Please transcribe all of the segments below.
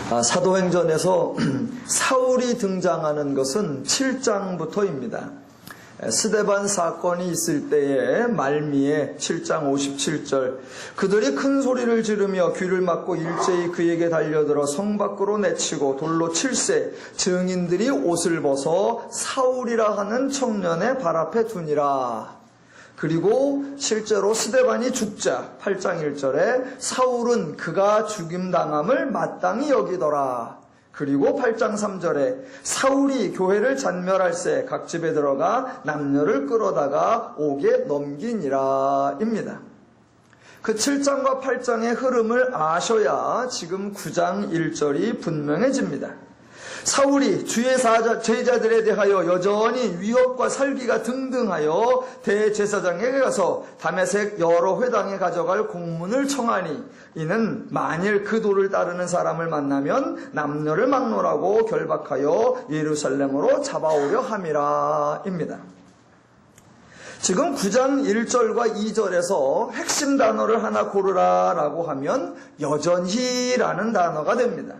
사도행전에서 사울이 등장하는 것은 7장부터입니다. 스데반 사건이 있을 때의 말미에 7장 57절 그들이 큰 소리를 지르며 귀를 막고 일제히 그에게 달려들어 성 밖으로 내치고 돌로 칠세 증인들이 옷을 벗어 사울이라 하는 청년의 발 앞에 두니라. 그리고 실제로 스데반이 죽자 8장 1절에 사울은 그가 죽임당함을 마땅히 여기더라. 그리고 8장 3절에 사울이 교회를 잔멸할세 각 집에 들어가 남녀를 끌어다가 옥에 넘기니라 입니다. 그 7장과 8장의 흐름을 아셔야 지금 9장 1절이 분명해집니다. 사울이 주의 제자들에 대하여 여전히 위협과 살기가 등등하여 대제사장에게 가서 다메섹 여러 회당에 가져갈 공문을 청하니 이는 만일 그 도를 따르는 사람을 만나면 남녀를 막론하고 결박하여 예루살렘으로 잡아오려 함이라 입니다. 지금 9장 1절과 2절에서 핵심 단어를 하나 고르라라고 하면 여전히라는 단어가 됩니다.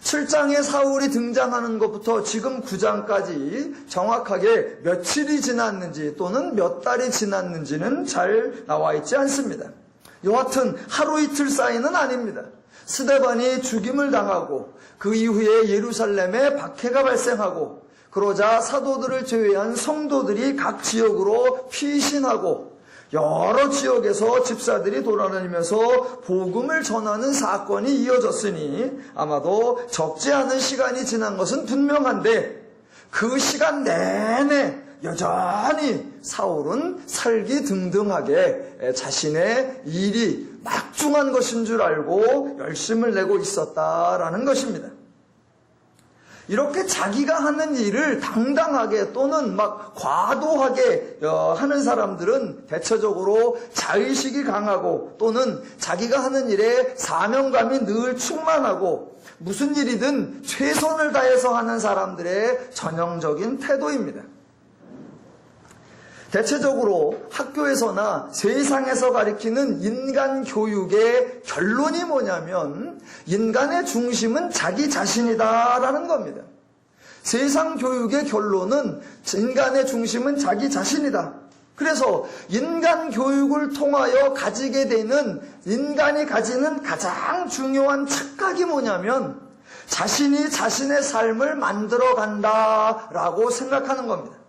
7장에 사울이 등장하는 것부터 지금 9장까지 정확하게 며칠이 지났는지 또는 몇 달이 지났는지는 잘 나와 있지 않습니다. 여하튼 하루 이틀 사이는 아닙니다. 스데반이 죽임을 당하고 그 이후에 예루살렘에 박해가 발생하고 그러자 사도들을 제외한 성도들이 각 지역으로 피신하고 여러 지역에서 집사들이 돌아다니면서 복음을 전하는 사건이 이어졌으니 아마도 적지 않은 시간이 지난 것은 분명한데 그 시간 내내 여전히 사울은 살기등등하게 자신의 일이 막중한 것인 줄 알고 열심을 내고 있었다라는 것입니다. 이렇게 자기가 하는 일을 당당하게 또는 막 과도하게 하는 사람들은 대체적으로 자의식이 강하고 또는 자기가 하는 일에 사명감이 늘 충만하고 무슨 일이든 최선을 다해서 하는 사람들의 전형적인 태도입니다. 대체적으로 학교에서나 세상에서 가리키는 인간 교육의 결론이 뭐냐면 인간의 중심은 자기 자신이다라는 겁니다. 세상 교육의 결론은 인간의 중심은 자기 자신이다. 그래서 인간 교육을 통하여 가지게 되는 인간이 가지는 가장 중요한 착각이 뭐냐면 자신이 자신의 삶을 만들어 간다라고 생각하는 겁니다.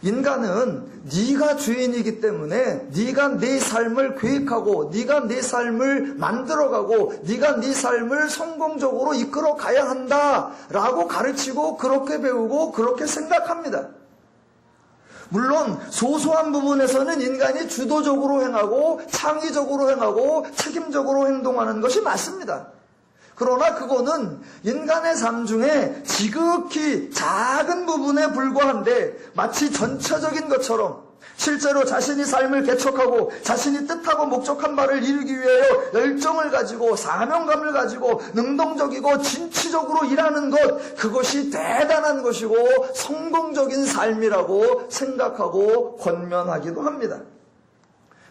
인간은 네가 주인이기 때문에 네가 내 삶을 계획하고 네가 내 삶을 만들어가고 네가 네 삶을 성공적으로 이끌어 가야 한다라고 가르치고 그렇게 배우고 그렇게 생각합니다. 물론 소소한 부분에서는 인간이 주도적으로 행하고 창의적으로 행하고 책임적으로 행동하는 것이 맞습니다. 그러나 그거는 인간의 삶 중에 지극히 작은 부분에 불과한데 마치 전체적인 것처럼 실제로 자신이 삶을 개척하고 자신이 뜻하고 목적한 바를 이루기 위하여 열정을 가지고 사명감을 가지고 능동적이고 진취적으로 일하는 것 그것이 대단한 것이고 성공적인 삶이라고 생각하고 권면하기도 합니다.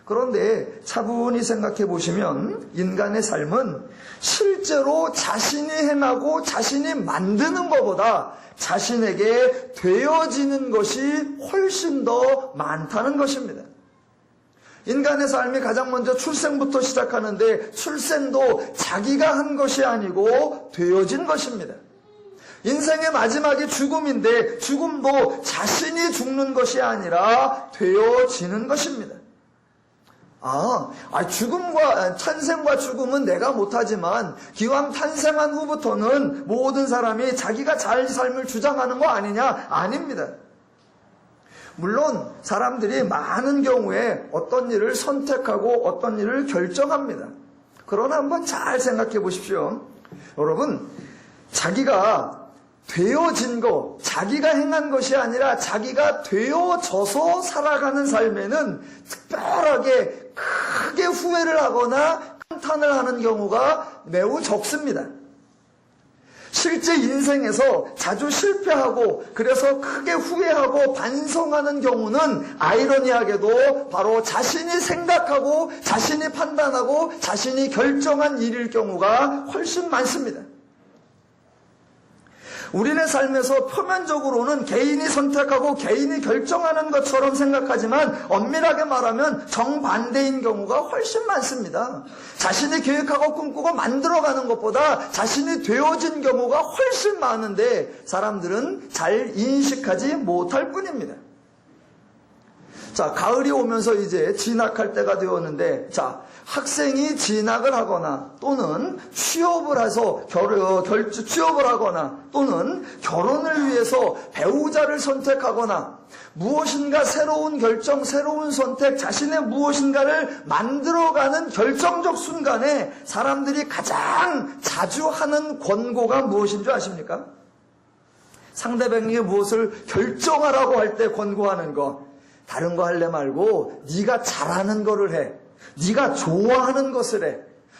그런데 차분히 생각해 보시면 인간의 삶은 실제로 자신이 행하고 자신이 만드는 것보다 자신에게 되어지는 것이 훨씬 더 많다는 것입니다. 인간의 삶이 가장 먼저 출생부터 시작하는데 출생도 자기가 한 것이 아니고 되어진 것입니다. 인생의 마지막이 죽음인데 죽음도 자신이 죽는 것이 아니라 되어지는 것입니다. 죽음과 탄생과 죽음은 내가 못하지만 기왕 탄생한 후부터는 모든 사람이 자기가 잘 삶을 주장하는 거 아니냐? 아닙니다. 물론 사람들이 많은 경우에 어떤 일을 선택하고 어떤 일을 결정합니다. 그러나 한번 잘 생각해 보십시오. 여러분, 자기가 되어진 것, 자기가 행한 것이 아니라 자기가 되어져서 살아가는 삶에는 특별하게 크게 후회를 하거나 한탄을 하는 경우가 매우 적습니다. 실제 인생에서 자주 실패하고 그래서 크게 후회하고 반성하는 경우는 아이러니하게도 바로 자신이 생각하고 자신이 판단하고 자신이 결정한 일일 경우가 훨씬 많습니다. 우리의 삶에서 표면적으로는 개인이 선택하고 개인이 결정하는 것처럼 생각하지만 엄밀하게 말하면 정반대인 경우가 훨씬 많습니다. 자신이 계획하고 꿈꾸고 만들어가는 것보다 자신이 되어진 경우가 훨씬 많은데 사람들은 잘 인식하지 못할 뿐입니다. 자, 가을이 오면서 이제 진학할 때가 되었는데, 자, 학생이 진학을 하거나 또는 취업을 해서 취업을 하거나 또는 결혼을 위해서 배우자를 선택하거나 무엇인가 새로운 결정, 새로운 선택, 자신의 무엇인가를 만들어가는 결정적 순간에 사람들이 가장 자주 하는 권고가 무엇인 줄 아십니까? 상대방에게 무엇을 결정하라고 할 때 권고하는 것. 다른 거 할래 말고 네가 잘하는 거를 해. 네가 좋아하는 것을 해.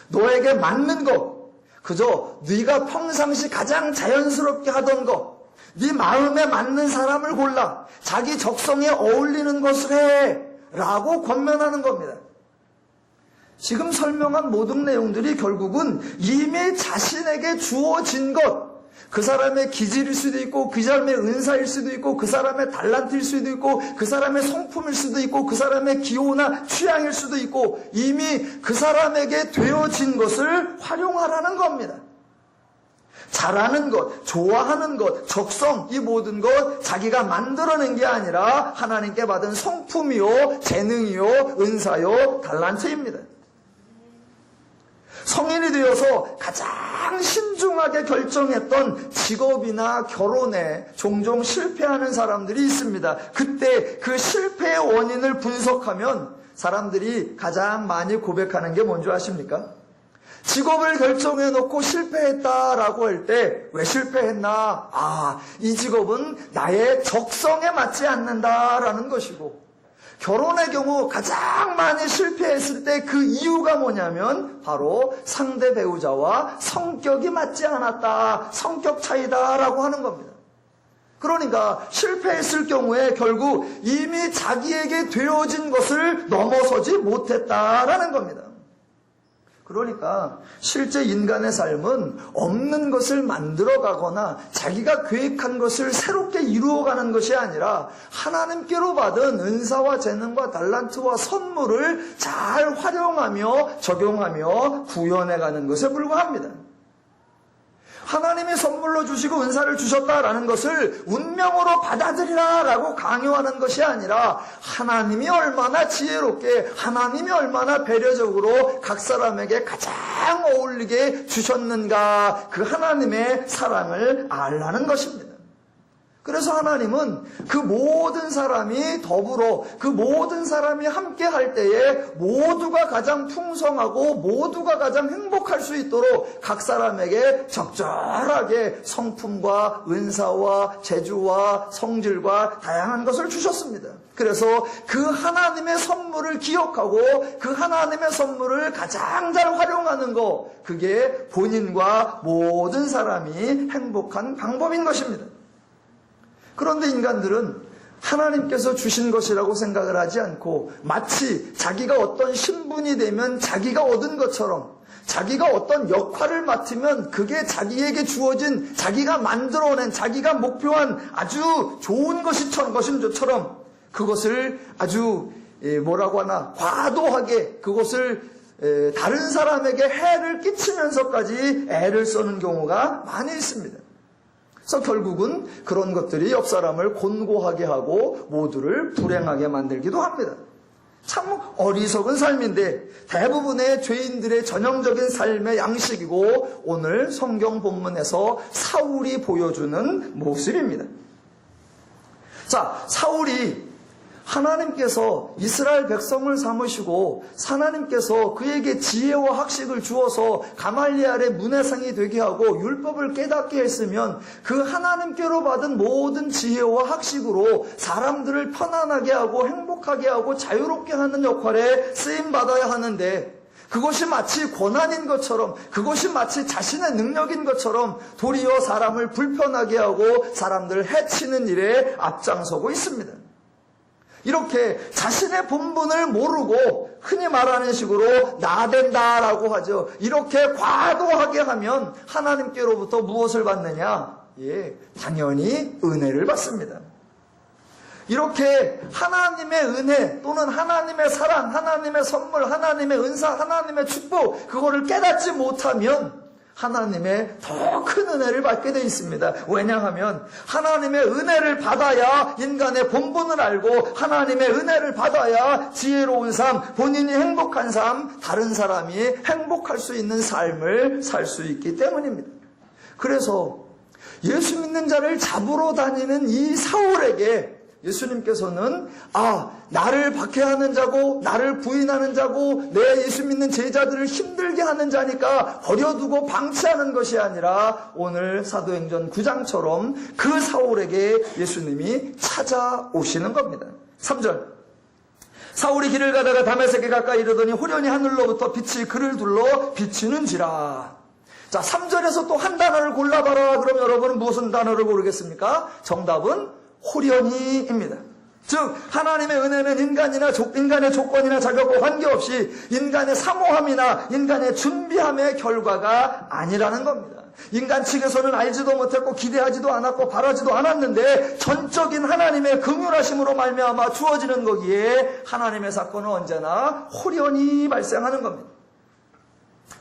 너에게 맞는 거. 그저 네가 평상시 가장 자연스럽게 하던 거. 네 마음에 맞는 사람을 골라. 자기 적성에 어울리는 것을 해. 라고 권면하는 겁니다. 지금 설명한 모든 내용들이 결국은 이미 자신에게 주어진 것, 그 사람의 기질일 수도 있고 그 사람의 은사일 수도 있고 그 사람의 달란트일 수도 있고 그 사람의 성품일 수도 있고 그 사람의 기호나 취향일 수도 있고 이미 그 사람에게 되어진 것을 활용하라는 겁니다. 잘하는 것, 좋아하는 것, 적성, 이 모든 것 자기가 만들어낸 게 아니라 하나님께 받은 성품이요, 재능이요, 은사요, 달란트입니다. 성인이 되어서 가장 신중하게 결정했던 직업이나 결혼에 종종 실패하는 사람들이 있습니다. 그때 그 실패의 원인을 분석하면 사람들이 가장 많이 고백하는 게 뭔지 아십니까? 직업을 결정해놓고 실패했다라고 할 때 왜 실패했나? 아, 이 직업은 나의 적성에 맞지 않는다라는 것이고, 결혼의 경우 가장 많이 실패했을 때 그 이유가 뭐냐면 바로 상대 배우자와 성격이 맞지 않았다, 성격 차이다라고 하는 겁니다. 그러니까 실패했을 경우에 결국 이미 자기에게 되어진 것을 넘어서지 못했다라는 겁니다. 그러니까 실제 인간의 삶은 없는 것을 만들어가거나 자기가 계획한 것을 새롭게 이루어가는 것이 아니라 하나님께로 받은 은사와 재능과 달란트와 선물을 잘 활용하며 적용하며 구현해가는 것에 불과합니다. 하나님이 선물로 주시고 은사를 주셨다라는 것을 운명으로 받아들이라라고 강요하는 것이 아니라 하나님이 얼마나 지혜롭게, 하나님이 얼마나 배려적으로 각 사람에게 가장 어울리게 주셨는가, 그 하나님의 사랑을 알라는 것입니다. 그래서 하나님은 그 모든 사람이 더불어, 그 모든 사람이 함께 할 때에 모두가 가장 풍성하고 모두가 가장 행복할 수 있도록 각 사람에게 적절하게 성품과 은사와 재주와 성질과 다양한 것을 주셨습니다. 그래서 그 하나님의 선물을 기억하고 그 하나님의 선물을 가장 잘 활용하는 것, 그게 본인과 모든 사람이 행복한 방법인 것입니다. 그런데 인간들은 하나님께서 주신 것이라고 생각을 하지 않고 마치 자기가 어떤 신분이 되면 자기가 얻은 것처럼, 자기가 어떤 역할을 맡으면 그게 자기에게 주어진, 자기가 만들어낸, 자기가 목표한 아주 좋은 것인 것처럼 그것을 아주 뭐라고 하나 과도하게 그것을 다른 사람에게 해를 끼치면서까지 애를 쓰는 경우가 많이 있습니다. 그래서 결국은 그런 것들이 옆 사람을 곤고하게 하고 모두를 불행하게 만들기도 합니다. 참 어리석은 삶인데 대부분의 죄인들의 전형적인 삶의 양식이고 오늘 성경 본문에서 사울이 보여주는 모습입니다. 자, 사울이 하나님께서 이스라엘 백성을 삼으시고 하나님께서 그에게 지혜와 학식을 주어서 가말리엘의 문해상이 되게 하고 율법을 깨닫게 했으면 그 하나님께로 받은 모든 지혜와 학식으로 사람들을 편안하게 하고 행복하게 하고 자유롭게 하는 역할에 쓰임받아야 하는데 그것이 마치 고난인 것처럼, 그것이 마치 자신의 능력인 것처럼 도리어 사람을 불편하게 하고 사람들을 해치는 일에 앞장서고 있습니다. 이렇게 자신의 본분을 모르고 흔히 말하는 식으로 나댄다라고 하죠. 이렇게 과도하게 하면 하나님께로부터 무엇을 받느냐? 당연히 은혜를 받습니다. 이렇게 하나님의 은혜 또는 하나님의 사랑, 하나님의 선물, 하나님의 은사, 하나님의 축복, 그거를 깨닫지 못하면 하나님의 더 큰 은혜를 받게 되어 있습니다. 왜냐하면 하나님의 은혜를 받아야 인간의 본분을 알고, 하나님의 은혜를 받아야 지혜로운 삶, 본인이 행복한 삶, 다른 사람이 행복할 수 있는 삶을 살 수 있기 때문입니다. 그래서 예수 믿는 자를 잡으러 다니는 이 사울에게 예수님께서는 나를 박해하는 자고 나를 부인하는 자고 내 예수 믿는 제자들을 힘들게 하는 자니까 버려두고 방치하는 것이 아니라 오늘 사도행전 9장처럼 그 사울에게 예수님이 찾아오시는 겁니다. 3절, 사울이 길을 가다가 다메섹에 가까이 이르더니 호련히 하늘로부터 빛이 그를 둘러 비치는지라. 자, 3절에서 또 한 단어를 골라봐라. 그럼 여러분은 무슨 단어를 고르겠습니까? 정답은 호련히입니다. 즉 하나님의 은혜는 인간의 조건이나 자격과 관계없이 인간의 사모함이나 인간의 준비함의 결과가 아니라는 겁니다. 인간 측에서는 알지도 못했고 기대하지도 않았고 바라지도 않았는데 전적인 하나님의 긍휼하심으로 말미암아 주어지는 거기에 하나님의 사건은 언제나 호련히 발생하는 겁니다.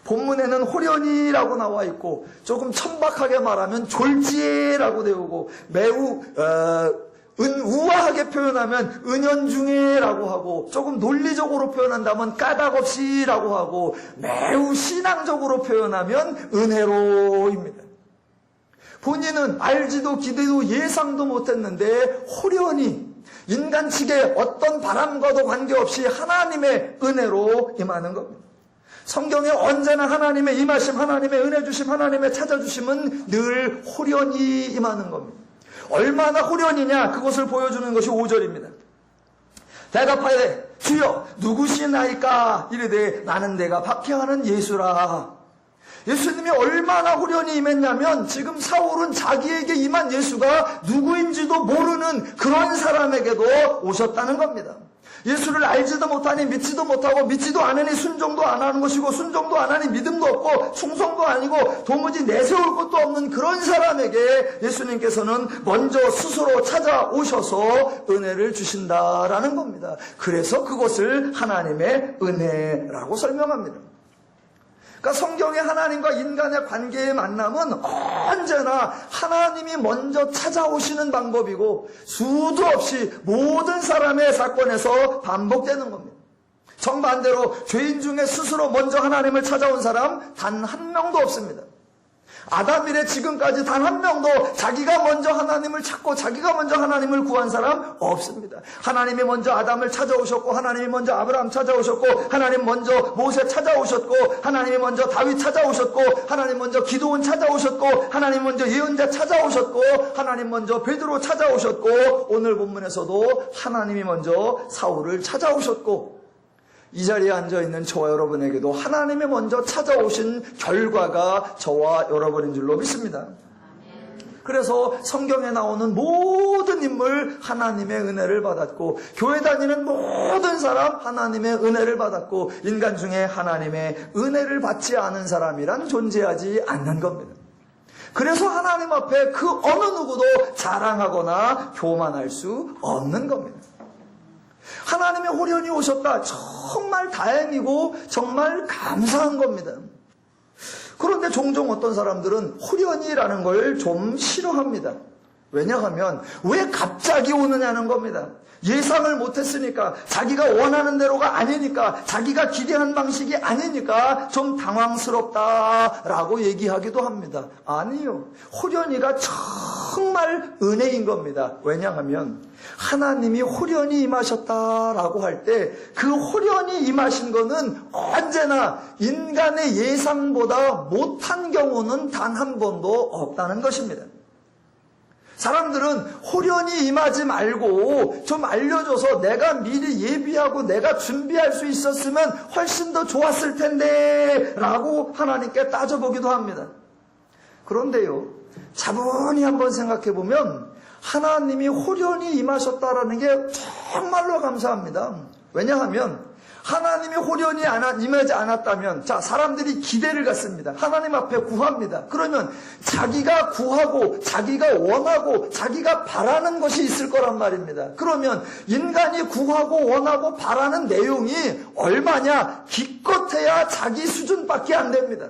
본문에는 호련히라고 나와 있고 조금 천박하게 말하면 졸지에라고 되오고 매우 우아하게 표현하면 은연중에라고 하고 조금 논리적으로 표현한다면 까닭없이라고 하고 매우 신앙적으로 표현하면 은혜로입니다. 본인은 알지도 기대도 예상도 못했는데 호련히 인간 측의 어떤 바람과도 관계없이 하나님의 은혜로 임하는 겁니다. 성경에 언제나 하나님의 임하심, 하나님의 은혜 주심, 하나님의 찾아주심은 늘 호련히 임하는 겁니다. 얼마나 호련히냐 그것을 보여주는 것이 5절입니다. 대답하되 주여 누구시나이까? 이르되 나는 내가 박해하는 예수라. 예수님이 얼마나 호련히 임했냐면 지금 사울은 자기에게 임한 예수가 누구인지도 모르는 그런 사람에게도 오셨다는 겁니다. 예수를 알지도 못하니 믿지도 못하고 믿지도 않으니 순종도 안 하는 것이고 순종도 안 하니 믿음도 없고 충성도 아니고 도무지 내세울 것도 없는 그런 사람에게 예수님께서는 먼저 스스로 찾아오셔서 은혜를 주신다라는 겁니다. 그래서 그것을 하나님의 은혜라고 설명합니다. 그러니까 성경의 하나님과 인간의 관계의 만남은 언제나 하나님이 먼저 찾아오시는 방법이고 수도 없이 모든 사람의 사건에서 반복되는 겁니다. 정반대로 죄인 중에 스스로 먼저 하나님을 찾아온 사람 단 한 명도 없습니다. 아담 이래 지금까지 단 한 명도 자기가 먼저 하나님을 찾고 자기가 먼저 하나님을 구한 사람 없습니다. 하나님이 먼저 아담을 찾아오셨고 하나님이 먼저 아브라함 찾아오셨고 하나님 먼저 모세 찾아오셨고 하나님이 먼저 다윗 찾아오셨고 하나님 먼저 기도원 찾아오셨고 하나님 먼저 예언자 찾아오셨고 하나님 먼저 베드로 찾아오셨고 오늘 본문에서도 하나님이 먼저 사울을 찾아오셨고 이 자리에 앉아있는 저와 여러분에게도 하나님이 먼저 찾아오신 결과가 저와 여러분인 줄로 믿습니다. 그래서 성경에 나오는 모든 인물 하나님의 은혜를 받았고 교회 다니는 모든 사람 하나님의 은혜를 받았고 인간 중에 하나님의 은혜를 받지 않은 사람이란 존재하지 않는 겁니다. 그래서 하나님 앞에 그 어느 누구도 자랑하거나 교만할 수 없는 겁니다. 하나님의 호련히 오셨다. 정말 다행이고 정말 감사한 겁니다. 그런데 종종 어떤 사람들은 호련히라는 걸 좀 싫어합니다. 왜냐하면 왜 갑자기 오느냐는 겁니다. 예상을 못했으니까 자기가 원하는 대로가 아니니까 자기가 기대한 방식이 아니니까 좀 당황스럽다라고 얘기하기도 합니다. 아니요. 호련히가 정말 은혜인 겁니다. 왜냐하면 하나님이 호련히 임하셨다라고 할 때 그 호련히 임하신 거는 언제나 인간의 예상보다 못한 경우는 단 한 번도 없다는 것입니다. 사람들은 홀연히 임하지 말고 좀 알려줘서 내가 미리 예비하고 내가 준비할 수 있었으면 훨씬 더 좋았을 텐데 라고 하나님께 따져보기도 합니다. 그런데요, 차분히 한번 생각해 보면 하나님이 홀연히 임하셨다라는 게 정말로 감사합니다. 왜냐하면 하나님이 홀연히 임하지 않았다면, 자, 사람들이 기대를 갖습니다. 하나님 앞에 구합니다. 그러면 자기가 구하고 자기가 원하고 자기가 바라는 것이 있을 거란 말입니다. 그러면 인간이 구하고 원하고 바라는 내용이 얼마냐? 기껏해야 자기 수준밖에 안 됩니다.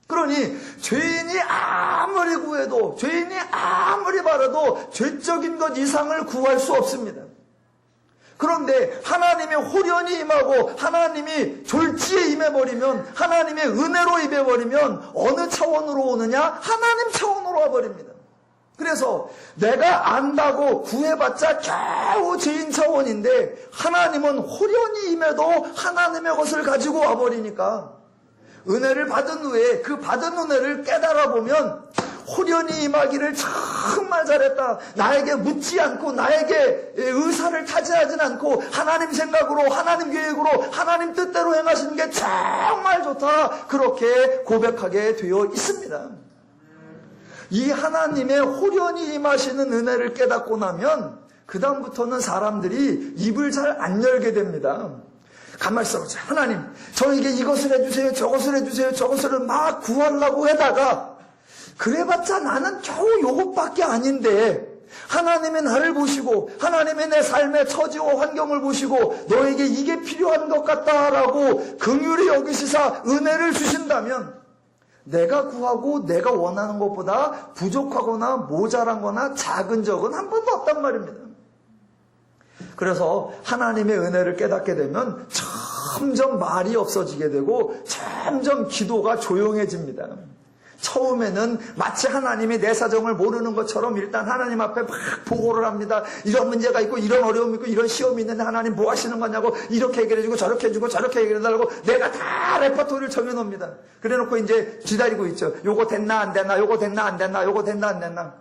그러니 죄인이 아무리 구해도, 죄인이 아무리 바라도 죄적인 것 이상을 구할 수 없습니다. 그런데 하나님이 홀연히 임하고 하나님이 졸지에 임해버리면, 하나님의 은혜로 임해버리면 어느 차원으로 오느냐? 하나님 차원으로 와버립니다. 그래서 내가 안다고 구해봤자 겨우 죄인 차원인데 하나님은 홀연히 임해도 하나님의 것을 가지고 와버리니까 은혜를 받은 후에 그 받은 은혜를 깨달아 보면 홀연히 임하기를 정말 잘했다. 나에게 묻지 않고 나에게 의사를 타지하진 않고 하나님 생각으로, 하나님 계획으로, 하나님 뜻대로 행하시는 게 정말 좋다. 그렇게 고백하게 되어 있습니다. 이 하나님의 홀연히 임하시는 은혜를 깨닫고 나면 그 다음부터는 사람들이 입을 잘 안 열게 됩니다. 가만히 있어보자. 하나님, 저에게 이것을 해주세요, 저것을 해주세요, 저것을 막 구하려고 하다가 그래봤자 나는 겨우 요것밖에 아닌데 하나님의 나를 보시고 하나님의 내 삶의 처지와 환경을 보시고 너에게 이게 필요한 것 같다라고 긍휼히 여기시사 은혜를 주신다면 내가 구하고 내가 원하는 것보다 부족하거나 모자란 거나 작은 적은 한 번도 없단 말입니다. 그래서 하나님의 은혜를 깨닫게 되면 점점 말이 없어지게 되고 점점 기도가 조용해집니다. 처음에는 마치 하나님이 내 사정을 모르는 것처럼 일단 하나님 앞에 막 보고를 합니다. 이런 문제가 있고 이런 어려움이 있고 이런 시험이 있는데 하나님 뭐 하시는 거냐고, 이렇게 해결해주고 저렇게 해주고 저렇게 해결해달라고 내가 다 레퍼토리를 정해놓습니다. 그래놓고 이제 기다리고 있죠. 요거 됐나 안 됐나, 요거 됐나 안 됐나, 요거 됐나 안 됐나.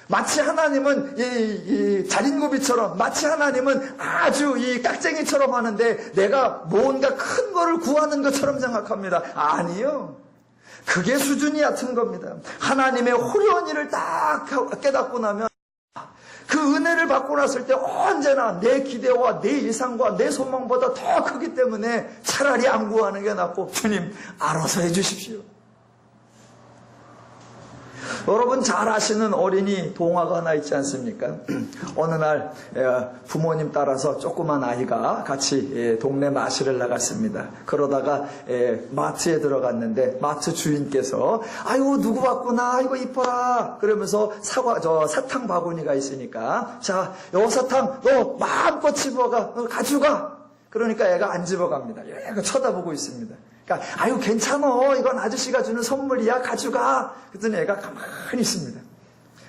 마치 하나님은 이 자린고비처럼, 마치 하나님은 아주 이 깍쟁이처럼 하는데 내가 뭔가 큰 거를 구하는 것처럼 생각합니다. 아니요. 그게 수준이 얕은 겁니다. 하나님의 홀연히를 딱 깨닫고 나면 그 은혜를 받고 났을 때 언제나 내 기대와 내 예상과 내 소망보다 더 크기 때문에 차라리 안 구하는 게 낫고 주님 알아서 해주십시오. 여러분 잘 아시는 어린이 동화가 하나 있지 않습니까? 어느 날 부모님 따라서 조그만 아이가 같이 동네 마실을 나갔습니다. 그러다가 마트에 들어갔는데 마트 주인께서 아이고 누구 왔구나, 아이고 이뻐라 그러면서 사탕 바구니가 있으니까 자, 요 사탕 너 마음껏 집어가, 너 가져가. 그러니까 애가 안 집어갑니다. 애가 쳐다보고 있습니다. 그러니까 아유 괜찮어, 이건 아저씨가 주는 선물이야, 가져가. 그랬더니 애가 가만히 있습니다.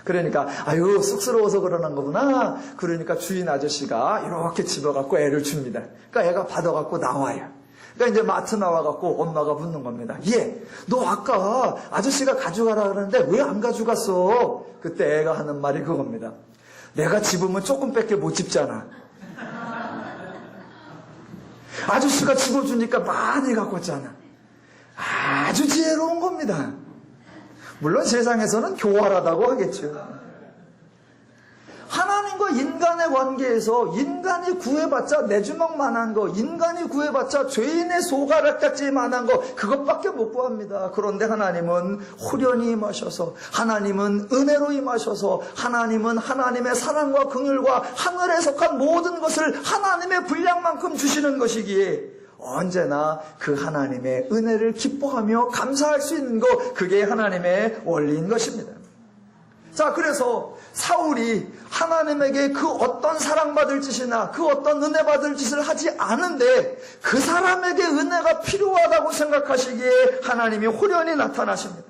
그러니까 아유 쑥스러워서 그러는 거구나. 그러니까 주인 아저씨가 이렇게 집어갖고 애를 줍니다. 그러니까 애가 받아갖고 나와요. 그러니까 이제 마트 나와갖고 엄마가 묻는 겁니다. 얘, 너 아까 아저씨가 가져가라 그러는데 왜 안 가져갔어? 그때 애가 하는 말이 그겁니다. 내가 집으면 조금밖에 못 집잖아. 아저씨가 집어주니까 많이 갖고 왔잖아. 아주 지혜로운 겁니다. 물론 세상에서는 교활하다고 하겠죠. 하나님과 인간의 관계에서 인간이 구해봤자 내 주먹만한 거, 인간이 구해봤자 죄인의 소가락딱지만한 거, 그것밖에 못 구합니다. 그런데 하나님은 홀연히 임하셔서, 하나님은 은혜로 임하셔서, 하나님은 하나님의 사랑과 긍휼과 하늘에 속한 모든 것을 하나님의 분량만큼 주시는 것이기에 언제나 그 하나님의 은혜를 기뻐하며 감사할 수 있는 것, 그게 하나님의 원리인 것입니다. 자, 그래서 사울이 하나님에게 그 어떤 사랑받을 짓이나 그 어떤 은혜 받을 짓을 하지 않은데 그 사람에게 은혜가 필요하다고 생각하시기에 하나님이 홀연히 나타나십니다.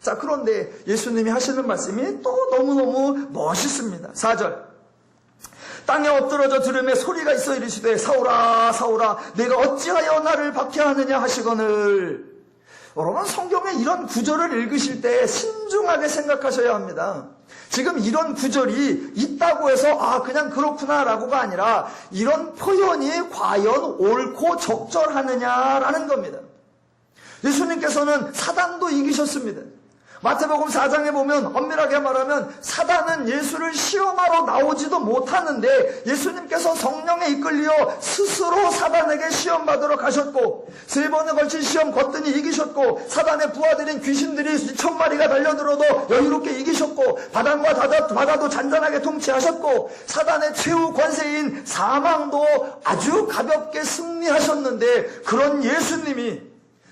자, 그런데 예수님이 하시는 말씀이 또 너무너무 멋있습니다. 4절. 땅에 엎드러져 들음에 소리가 있어 이르시되 사울아 사울아 내가 어찌하여 나를 박해하느냐 하시거늘. 여러분, 성경에 이런 구절을 읽으실 때 신중하게 생각하셔야 합니다. 지금 이런 구절이 있다고 해서 그냥 그렇구나라고가 아니라 이런 표현이 과연 옳고 적절하느냐라는 겁니다. 예수님께서는 사단도 이기셨습니다. 마태복음 4장에 보면 엄밀하게 말하면 사단은 예수를 시험하러 나오지도 못하는데 예수님께서 성령에 이끌려 스스로 사단에게 시험받으러 가셨고 3번에 걸친 시험 거뜬히 이기셨고 사단의 부하들인 귀신들이 2,000마리가 달려들어도 여유롭게 이기셨고 바람과 바다도 잔잔하게 통치하셨고 사단의 최후 권세인 사망도 아주 가볍게 승리하셨는데 그런 예수님이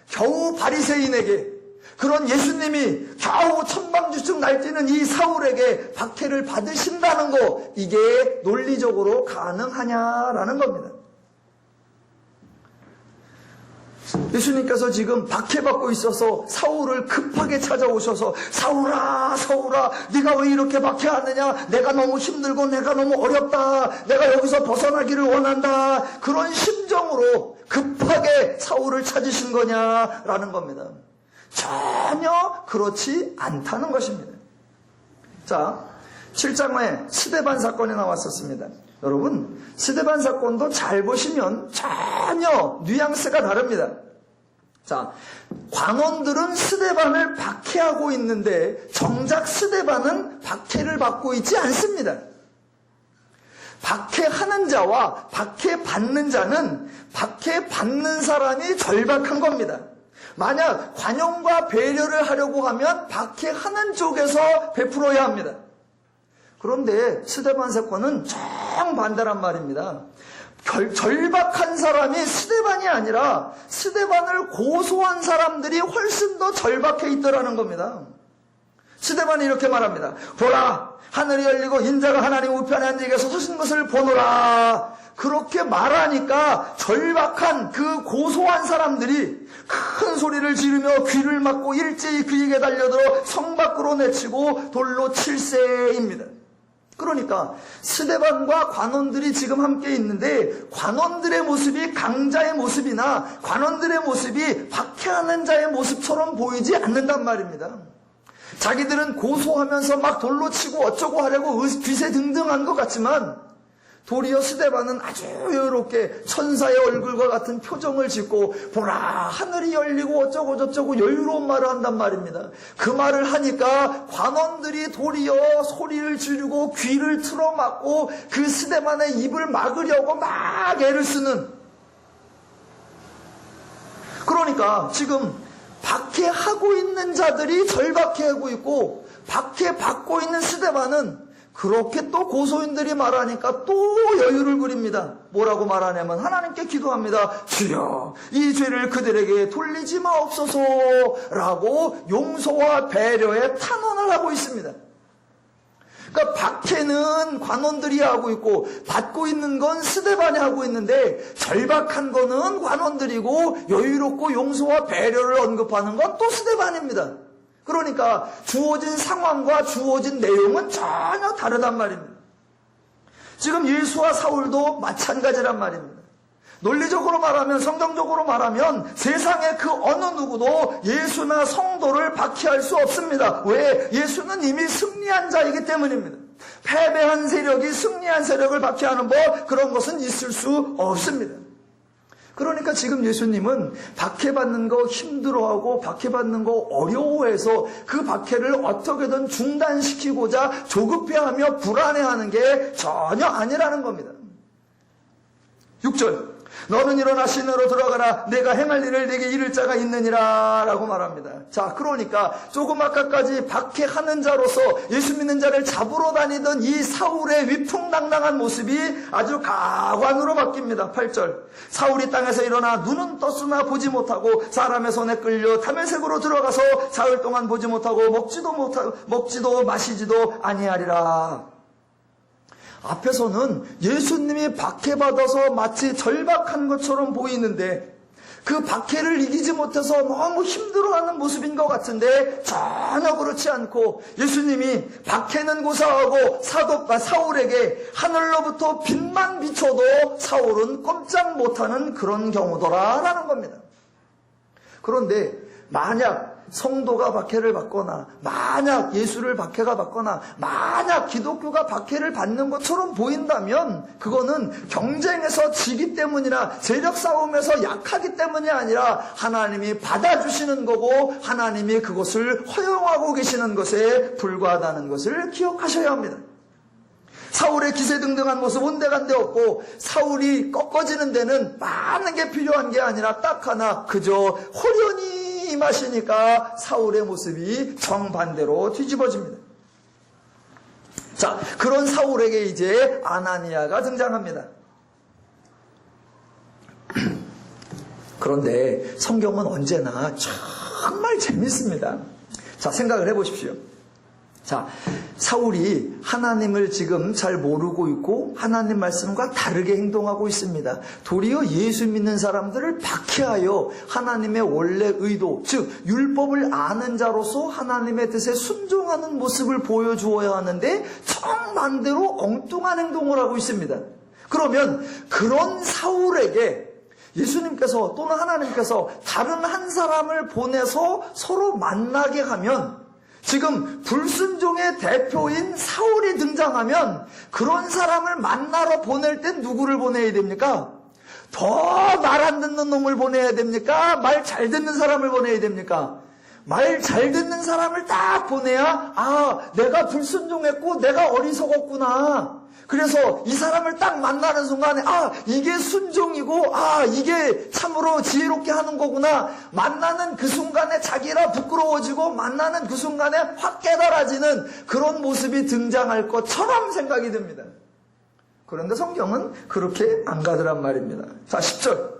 겨우 바리새인에게 그런 예수님이 겨우 천방지축 날뛰는 이 사울에게 박해를 받으신다는 거 이게 논리적으로 가능하냐라는 겁니다. 예수님께서 지금 박해받고 있어서 사울을 급하게 찾아오셔서 사울아 네가 왜 이렇게 박해하느냐, 내가 너무 힘들고 내가 너무 어렵다, 내가 여기서 벗어나기를 원한다, 그런 심정으로 급하게 사울을 찾으신 거냐라는 겁니다. 전혀 그렇지 않다는 것입니다. 자, 7장에 스데반 사건이 나왔었습니다. 여러분, 스데반 사건도 잘 보시면 전혀 뉘앙스가 다릅니다. 자, 관원들은 스데반을 박해하고 있는데 정작 스데반은 박해를 받고 있지 않습니다. 박해하는 자와 박해받는 자는 박해받는 사람이 절박한 겁니다. 만약 관용과 배려를 하려고 하면 박해하는 쪽에서 베풀어야 합니다. 그런데 스데반 사건은 정반대란 말입니다. 절박한 사람이 스데반이 아니라 스데반을 고소한 사람들이 훨씬 더 절박해 있더라는 겁니다. 스데반이 이렇게 말합니다. 보라, 하늘이 열리고 인자가 하나님 우편에 앉아 계셔 서신 것을 보노라. 그렇게 말하니까 절박한 그 고소한 사람들이 큰 소리를 지르며 귀를 막고 일제히 그에게 달려들어 성 밖으로 내치고 돌로 칠세입니다. 그러니까 스데반과 관원들이 지금 함께 있는데 관원들의 모습이 강자의 모습이나 관원들의 모습이 박해하는 자의 모습처럼 보이지 않는단 말입니다. 자기들은 고소하면서 막 돌로 치고 어쩌고 하려고 귀세등등한 것 같지만 도리어 스데반은 아주 여유롭게 천사의 얼굴과 같은 표정을 짓고 보라, 하늘이 열리고 어쩌고 저쩌고 여유로운 말을 한단 말입니다. 그 말을 하니까 관원들이 도리어 소리를 지르고 귀를 틀어막고 그 스데반의 입을 막으려고 막 애를 쓰는, 그러니까 지금 박해하고 있는 자들이 절박해하고 있고 박해받고 있는 스데반은 그렇게 또 고소인들이 말하니까 또 여유를 부립니다. 뭐라고 말하냐면 하나님께 기도합니다. 주여, 이 죄를 그들에게 돌리지 마옵소서 라고 용서와 배려에 탄원을 하고 있습니다. 그러니까 박해는 관원들이 하고 있고 받고 있는 건 스데반이 하고 있는데 절박한 거는 관원들이고 여유롭고 용서와 배려를 언급하는 건 또 스데반입니다. 그러니까 주어진 상황과 주어진 내용은 전혀 다르단 말입니다. 지금 예수와 사울도 마찬가지란 말입니다. 논리적으로 말하면, 성경적으로 말하면 세상의 그 어느 누구도 예수나 성도를 박해할 수 없습니다. 왜? 예수는 이미 승리한 자이기 때문입니다. 패배한 세력이 승리한 세력을 박해하는 법, 그런 것은 있을 수 없습니다. 그러니까 지금 예수님은 박해받는 거 힘들어하고 박해받는 거 어려워해서 그 박해를 어떻게든 중단시키고자 조급해하며 불안해하는 게 전혀 아니라는 겁니다. 6절, 너는 일어나 시내로 들어가라. 내가 행할 일을 내게 이를 자가 있느니라 라고 말합니다. 자, 그러니까 조금 아까까지 박해하는 자로서 예수 믿는 자를 잡으러 다니던 이 사울의 위풍당당한 모습이 아주 가관으로 바뀝니다. 8절, 사울이 땅에서 일어나 눈은 떴으나 보지 못하고 사람의 손에 끌려 다메섹으로 들어가서 사흘 동안 보지 못하고 먹지도 마시지도 아니하리라. 앞에서는 예수님이 박해받아서 마치 절박한 것처럼 보이는데 그 박해를 이기지 못해서 너무 힘들어하는 모습인 것 같은데 전혀 그렇지 않고 예수님이 박해는 고사하고 사울에게 하늘로부터 빛만 비춰도 사울은 꼼짝 못하는 그런 경우더라라는 겁니다. 그런데 만약 성도가 박해를 받거나, 만약 예수를 박해가 받거나, 만약 기독교가 박해를 받는 것처럼 보인다면 그거는 경쟁에서 지기 때문이나 세력 싸움에서 약하기 때문이 아니라 하나님이 받아주시는 거고 하나님이 그것을 허용하고 계시는 것에 불과하다는 것을 기억하셔야 합니다. 사울의 기세등등한 모습 온데간데 없고 사울이 꺾어지는 데는 많은 게 필요한 게 아니라 딱 하나, 그저 호련히 임하시니까 사울의 모습이 정반대로 뒤집어집니다. 자, 그런 사울에게 이제 아나니아가 등장합니다. 그런데 성경은 언제나 정말 재밌습니다. 자, 생각을 해보십시오. 자, 사울이 하나님을 지금 잘 모르고 있고 하나님 말씀과 다르게 행동하고 있습니다. 도리어 예수 믿는 사람들을 박해하여 하나님의 원래 의도, 즉 율법을 아는 자로서 하나님의 뜻에 순종하는 모습을 보여주어야 하는데 정반대로 엉뚱한 행동을 하고 있습니다. 그러면 그런 사울에게 예수님께서 또는 하나님께서 다른 한 사람을 보내서 서로 만나게 하면, 지금 불순종의 대표인 사울이 등장하면 그런 사람을 만나러 보낼 땐 누구를 보내야 됩니까? 더 말 안 듣는 놈을 보내야 됩니까? 말 잘 듣는 사람을 보내야 됩니까? 말 잘 듣는 사람을 딱 보내야, 아, 내가 불순종했고 내가 어리석었구나. 그래서 이 사람을 딱 만나는 순간에, 아, 이게 순종이고, 아, 이게 참으로 지혜롭게 하는 거구나. 만나는 그 순간에 자기라 부끄러워지고, 만나는 그 순간에 확 깨달아지는 그런 모습이 등장할 것처럼 생각이 듭니다. 그런데 성경은 그렇게 안 가더란 말입니다. 자, 10절.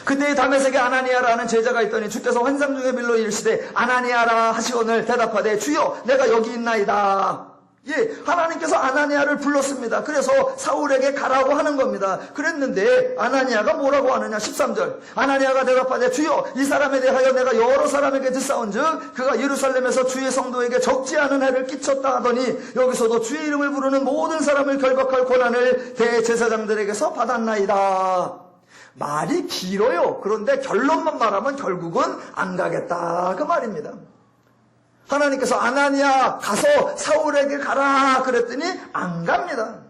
그때 다메섹에 아나니아라는 제자가 있더니 주께서 환상 중에 빌로 이르시되 아나니아라 하시거늘 대답하되 주여 내가 여기 있나이다. 예, 하나님께서 아나니아를 불렀습니다. 그래서 사울에게 가라고 하는 겁니다. 그랬는데 아나니아가 뭐라고 하느냐? 13절. 아나니아가 대답하되 주여 이 사람에 대하여 내가 여러 사람에게 듣사온즉 그가 예루살렘에서 주의 성도에게 적지 않은 해를 끼쳤다 하더니 여기서도 주의 이름을 부르는 모든 사람을 결박할 권한을 대제사장들에게서 받았나이다. 말이 길어요. 그런데 결론만 말하면 결국은 안 가겠다 그 말입니다. 하나님께서 아나니아 가서 사울에게 가라 그랬더니 안 갑니다.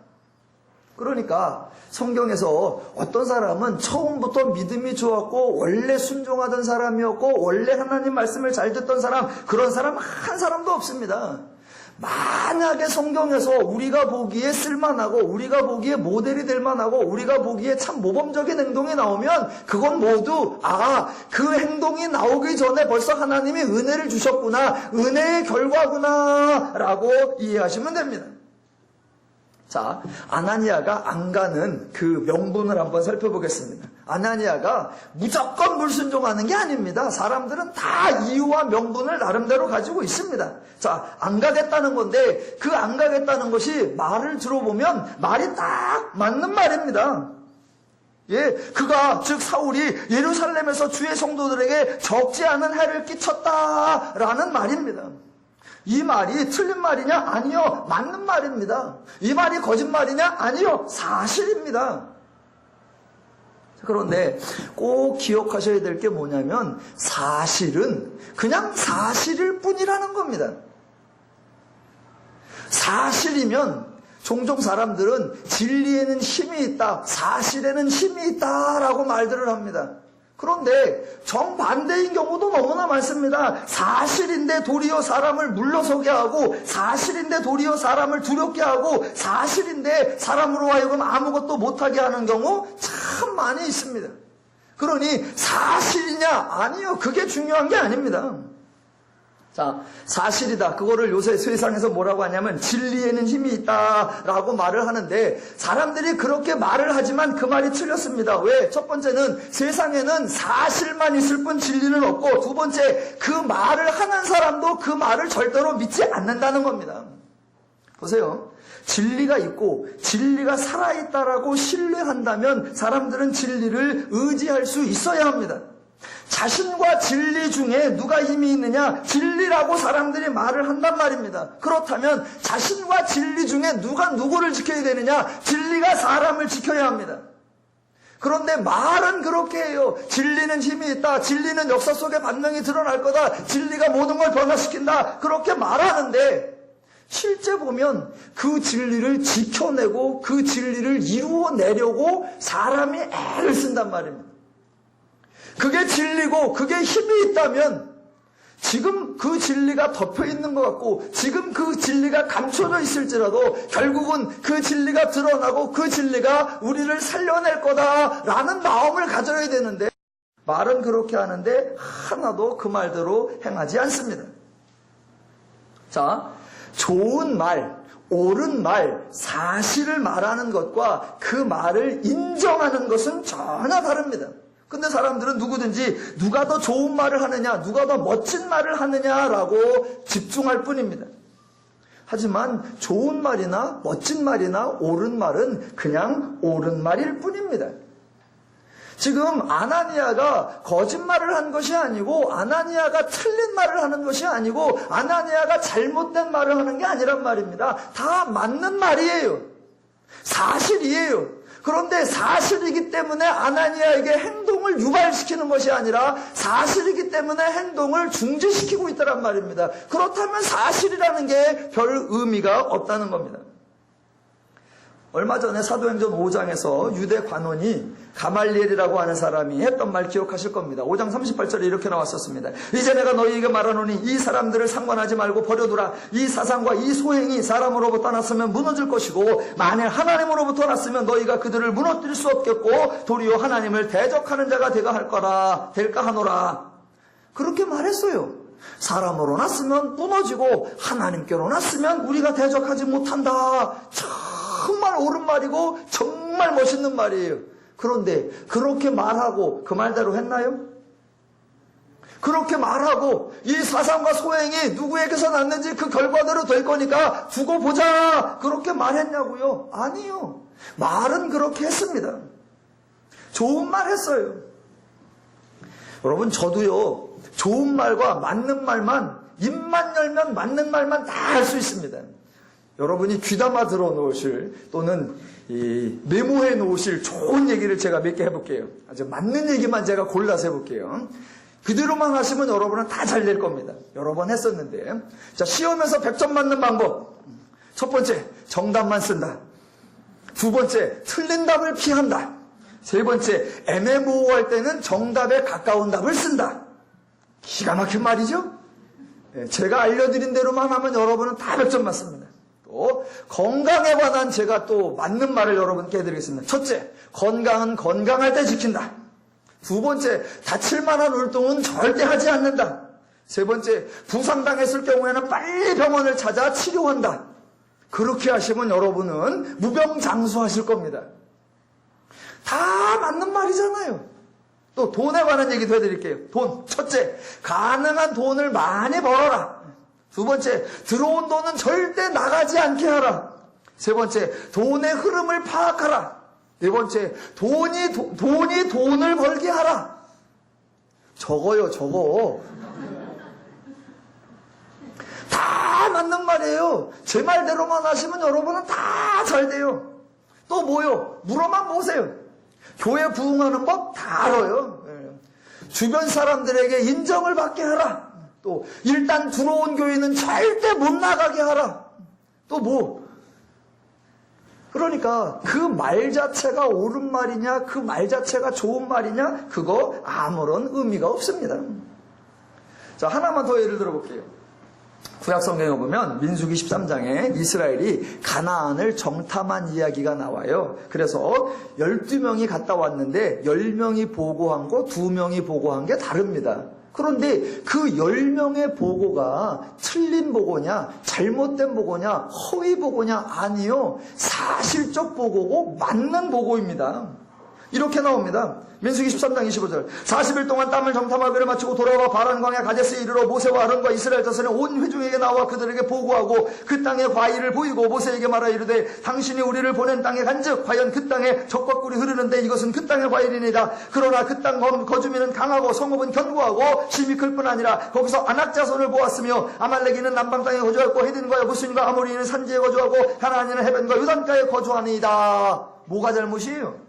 그러니까 성경에서 어떤 사람은 처음부터 믿음이 좋았고 원래 순종하던 사람이었고 원래 하나님 말씀을 잘 듣던 사람, 그런 사람 한 사람도 없습니다. 만약에 성경에서 우리가 보기에 쓸만하고 우리가 보기에 모델이 될 만하고 우리가 보기에 참 모범적인 행동이 나오면 그건 모두 그 행동이 나오기 전에 벌써 하나님이 은혜를 주셨구나, 은혜의 결과구나 라고 이해하시면 됩니다. 자, 아나니아가 안 가는 그 명분을 한번 살펴보겠습니다. 아나니아가 무조건 불순종하는 게 아닙니다. 사람들은 다 이유와 명분을 나름대로 가지고 있습니다. 자, 안 가겠다는 건데 그 안 가겠다는 것이 말을 들어보면 말이 딱 맞는 말입니다. 예, 그가 즉 사울이 예루살렘에서 주의 성도들에게 적지 않은 해를 끼쳤다라는 말입니다. 이 말이 틀린 말이냐? 아니요, 맞는 말입니다. 이 말이 거짓말이냐? 아니요, 사실입니다. 그런데 꼭 기억하셔야 될 게 뭐냐면 사실은 그냥 사실일 뿐이라는 겁니다. 사실이면 종종 사람들은 진리에는 힘이 있다, 사실에는 힘이 있다라고 말들을 합니다. 그런데 정반대인 경우도 너무나 많습니다. 사실인데 도리어 사람을 물러서게 하고, 사실인데 도리어 사람을 두렵게 하고, 사실인데 사람으로 하여금 아무것도 못하게 하는 경우 참 많이 있습니다. 그러니 사실이냐? 아니요, 그게 중요한 게 아닙니다. 자, 사실이다. 그거를 요새 세상에서 뭐라고 하냐면 진리에는 힘이 있다라고 말을 하는데, 사람들이 그렇게 말을 하지만 그 말이 틀렸습니다. 왜? 첫 번째는 세상에는 사실만 있을 뿐 진리는 없고, 두 번째 그 말을 하는 사람도 그 말을 절대로 믿지 않는다는 겁니다. 보세요. 진리가 있고 진리가 살아있다라고 신뢰한다면 사람들은 진리를 의지할 수 있어야 합니다. 자신과 진리 중에 누가 힘이 있느냐? 진리라고 사람들이 말을 한단 말입니다. 그렇다면 자신과 진리 중에 누가 누구를 지켜야 되느냐? 진리가 사람을 지켜야 합니다. 그런데 말은 그렇게 해요. 진리는 힘이 있다. 진리는 역사 속에 반명이 드러날 거다. 진리가 모든 걸 변화시킨다. 그렇게 말하는데 실제 보면 그 진리를 지켜내고 그 진리를 이루어내려고 사람이 애를 쓴단 말입니다. 그게 진리고 그게 힘이 있다면 지금 그 진리가 덮여 있는 것 같고 지금 그 진리가 감춰져 있을지라도 결국은 그 진리가 드러나고 그 진리가 우리를 살려낼 거다라는 마음을 가져야 되는데 말은 그렇게 하는데 하나도 그 말대로 행하지 않습니다. 자, 좋은 말, 옳은 말, 사실을 말하는 것과 그 말을 인정하는 것은 전혀 다릅니다. 근데 사람들은 누구든지 누가 더 좋은 말을 하느냐, 누가 더 멋진 말을 하느냐라고 집중할 뿐입니다. 하지만 좋은 말이나 멋진 말이나 옳은 말은 그냥 옳은 말일 뿐입니다. 지금 아나니아가 거짓말을 한 것이 아니고 아나니아가 틀린 말을 하는 것이 아니고 아나니아가 잘못된 말을 하는 게 아니란 말입니다. 다 맞는 말이에요. 사실이에요. 그런데 사실이기 때문에 아나니아에게 행동을 유발시키는 것이 아니라 사실이기 때문에 행동을 중지시키고 있다란 말입니다. 그렇다면 사실이라는 게 별 의미가 없다는 겁니다. 얼마 전에 사도행전 5장에서 유대 관원이 가말리엘이라고 하는 사람이 했던 말 기억하실 겁니다. 5장 38절에 이렇게 나왔었습니다. 이제 내가 너희에게 말하노니 이 사람들을 상관하지 말고 버려두라. 이 사상과 이 소행이 사람으로부터 났으면 무너질 것이고 만일 하나님으로부터 났으면 너희가 그들을 무너뜨릴 수 없겠고 도리어 하나님을 대적하는 자가 될까 하노라. 그렇게 말했어요. 사람으로 났으면 무너지고 하나님께로 났으면 우리가 대적하지 못한다. 정말 옳은 말이고 정말 멋있는 말이에요. 그런데 그렇게 말하고 그 말대로 했나요? 그렇게 말하고 이 사상과 소행이 누구에게서 났는지 그 결과대로 될 거니까 두고 보자. 그렇게 말했냐고요? 아니요. 말은 그렇게 했습니다. 좋은 말 했어요. 여러분 저도요. 좋은 말과 맞는 말만 입만 열면 맞는 말만 다 할 수 있습니다. 여러분이 귀담아 들어 놓으실 또는 메모해 놓으실 좋은 얘기를 제가 몇 개 해볼게요. 아주 맞는 얘기만 제가 골라서 해볼게요. 그대로만 하시면 여러분은 다 잘 될 겁니다. 여러 번 했었는데. 자, 시험에서 100점 맞는 방법. 첫 번째, 정답만 쓴다. 두 번째, 틀린 답을 피한다. 세 번째, 애매모호할 때는 정답에 가까운 답을 쓴다. 기가 막힌 말이죠? 제가 알려드린 대로만 하면 여러분은 다 100점 맞습니다. 또 건강에 관한 제가 또 맞는 말을 여러분께 해드리겠습니다. 첫째, 건강은 건강할 때 지킨다. 두 번째, 다칠 만한 활동은 절대 하지 않는다. 세 번째, 부상당했을 경우에는 빨리 병원을 찾아 치료한다. 그렇게 하시면 여러분은 무병장수하실 겁니다. 다 맞는 말이잖아요. 또 돈에 관한 얘기도 해드릴게요. 돈. 첫째, 가능한 돈을 많이 벌어라. 두 번째, 들어온 돈은 절대 나가지 않게 하라. 세 번째, 돈의 흐름을 파악하라. 네 번째, 돈이 돈을 벌게 하라. 저거요, 저거. 다 맞는 말이에요. 제 말대로만 하시면 여러분은 다 잘 돼요. 또 뭐요? 물어만 보세요. 교회 부흥하는 법 다 알아요. 주변 사람들에게 인정을 받게 하라. 또 일단 들어온 교회는 절대 못 나가게 하라. 또 뭐? 그러니까 그 말 자체가 옳은 말이냐 그 말 자체가 좋은 말이냐 그거 아무런 의미가 없습니다. 자, 하나만 더 예를 들어볼게요. 구약 성경에 보면 민수기 13장에 이스라엘이 가나안을 정탐한 이야기가 나와요. 그래서 12명이 갔다 왔는데 10명이 보고한 거 2명이 보고한 게 다릅니다. 그런데 그 10명의 보고가 틀린 보고냐 잘못된 보고냐 허위 보고냐 아니요. 사실적 보고고 맞는 보고입니다. 이렇게 나옵니다. 민수기 13장 25절 40일 동안 땀을 정탐하기를 마치고 돌아와 바란광야 가데스에 이르러 모세와 아론과 이스라엘 자손의 온 회중에게 나와 그들에게 보고하고 그 땅의 과일을 보이고 모세에게 말하 이르되 당신이 우리를 보낸 땅에 간즉 과연 그 땅에 적과 꿀이 흐르는데 이것은 그 땅의 과일이니이다. 그러나 그 땅 거주민은 강하고 성읍은 견고하고 심이 클 뿐 아니라 거기서 아낙 자손을 보았으며 아말렉이는 남방 땅에 거주하고 헤딘과 여부스인과 아모리는 산지에 거주하고 가나안인은 해변과 요단가에 거주하니이다. 뭐가 잘못이에요?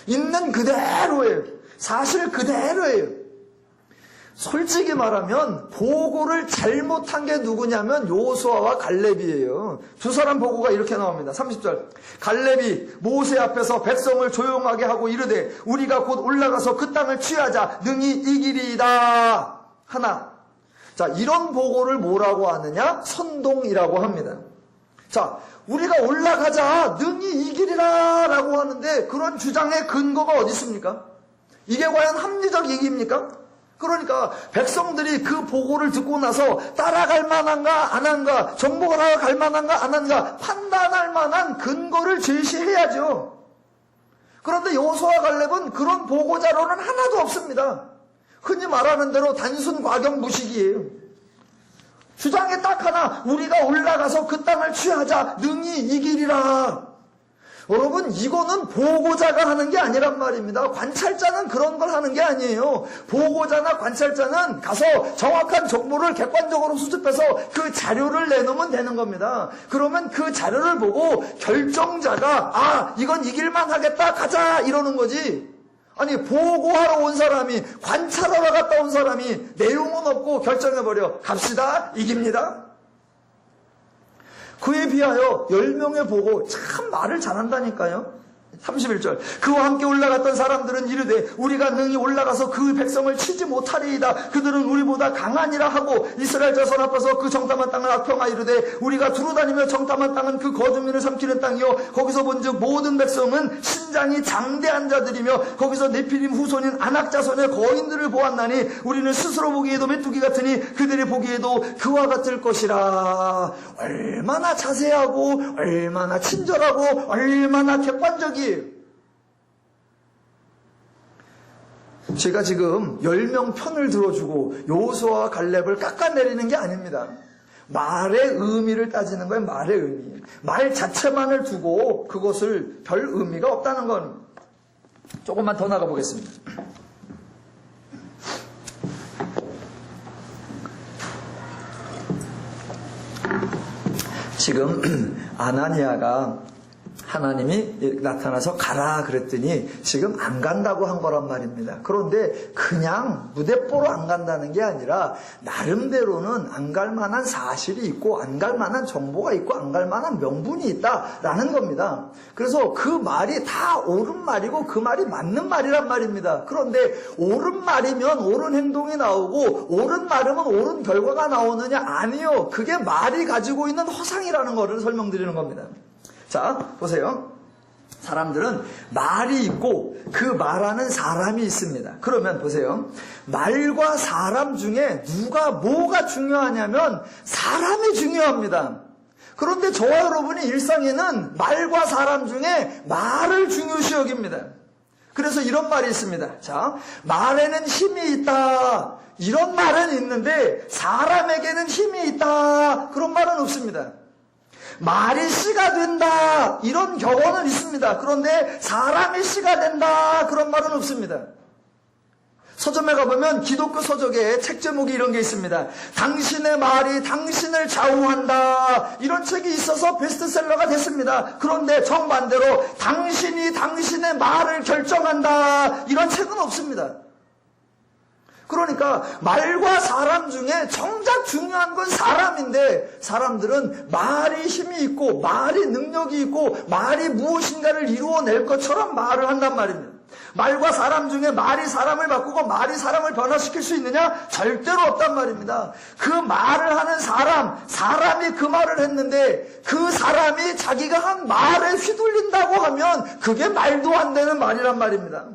있는 그대로예요. 사실 그대로예요. 솔직히 말하면 보고를 잘못한 게 누구냐면 여호수아와 갈렙이에요. 두 사람 보고가 이렇게 나옵니다. 30절. 갈렙이 모세 앞에서 백성을 조용하게 하고 이르되 우리가 곧 올라가서 그 땅을 취하자 능히 이기리이다 하나. 자, 이런 보고를 뭐라고 하느냐? 선동이라고 합니다. 자, 우리가 올라가자 능히 이기리라 라고 하는데 그런 주장의 근거가 어디 있습니까? 이게 과연 합리적 얘기입니까? 그러니까 백성들이 그 보고를 듣고 나서 따라갈 만한가 안 한가, 정복을 하러 갈 만한가 안 한가 판단할 만한 근거를 제시해야죠. 그런데 여호수아와 갈렙은 그런 보고 자료는 하나도 없습니다. 흔히 말하는 대로 단순 과경 무식이에요. 주장이 딱 하나, 우리가 올라가서 그 땅을 취하자 능히 이기리라. 여러분, 이거는 보고자가 하는 게 아니란 말입니다. 관찰자는 그런 걸 하는 게 아니에요. 보고자나 관찰자는 가서 정확한 정보를 객관적으로 수집해서 그 자료를 내놓으면 되는 겁니다. 그러면 그 자료를 보고 결정자가 아, 이건 이길만 하겠다, 가자 이러는 거지. 아니, 보고하러 온 사람이, 관찰하러 갔다 온 사람이 내용은 없고 결정해버려. 갑시다, 이깁니다. 그에 비하여 10명의 보고 참 말을 잘한다니까요. 31절. 그와 함께 올라갔던 사람들은 이르되 우리가 능히 올라가서 그 백성을 치지 못하리이다. 그들은 우리보다 강하니라 하고 이스라엘 자손 앞에서 그 정탐한 땅을 악평하여 이르되 우리가 두루다니며 정탐한 땅은 그 거주민을 삼키는 땅이요 거기서 본즉 모든 백성은 신장이 장대한 자들이며 거기서 네피림 후손인 아낙 자손의 거인들을 보았나니 우리는 스스로 보기에도 메뚜기 같으니 그들이 보기에도 그와 같을 것이라. 얼마나 자세하고 얼마나 친절하고 얼마나 객관적이에요. 제가 지금 10명 편을 들어주고 여호수아와 갈렙을 깎아내리는 게 아닙니다. 말의 의미를 따지는 거예요. 말의 의미. 말 자체만을 두고 그것을 별 의미가 없다는 건. 조금만 더 나가보겠습니다. 지금 아나니아가 하나님이 나타나서 가라 그랬더니 지금 안 간다고 한 거란 말입니다. 그런데 그냥 무대뽀로 안 간다는 게 아니라 나름대로는 안 갈 만한 사실이 있고 안 갈 만한 정보가 있고 안 갈 만한 명분이 있다라는 겁니다. 그래서 그 말이 다 옳은 말이고 그 말이 맞는 말이란 말입니다. 그런데 옳은 말이면 옳은 행동이 나오고 옳은 말이면 옳은 결과가 나오느냐? 아니요. 그게 말이 가지고 있는 허상이라는 것을 설명드리는 겁니다. 자, 보세요. 사람들은 말이 있고 그 말하는 사람이 있습니다. 그러면 보세요. 말과 사람 중에 누가 뭐가 중요하냐면 사람이 중요합니다. 그런데 저와 여러분이 일상에는 말과 사람 중에 말을 중요시 여깁니다. 그래서 이런 말이 있습니다. 자, 말에는 힘이 있다. 이런 말은 있는데 사람에게는 힘이 있다. 그런 말은 없습니다. 말이 씨가 된다. 이런 격언은 있습니다. 그런데 사람이 씨가 된다. 그런 말은 없습니다. 서점에 가보면 기독교 서적에 책 제목이 이런 게 있습니다. 당신의 말이 당신을 좌우한다. 이런 책이 있어서 베스트셀러가 됐습니다. 그런데 정반대로 당신이 당신의 말을 결정한다. 이런 책은 없습니다. 그러니까 말과 사람 중에 정작 중요한 건 사람인데 사람들은 말이 힘이 있고 말이 능력이 있고 말이 무엇인가를 이루어낼 것처럼 말을 한단 말입니다. 말과 사람 중에 말이 사람을 바꾸고 말이 사람을 변화시킬 수 있느냐? 절대로 없단 말입니다. 그 말을 하는 사람이 그 말을 했는데 그 사람이 자기가 한 말에 휘둘린다고 하면 그게 말도 안 되는 말이란 말입니다.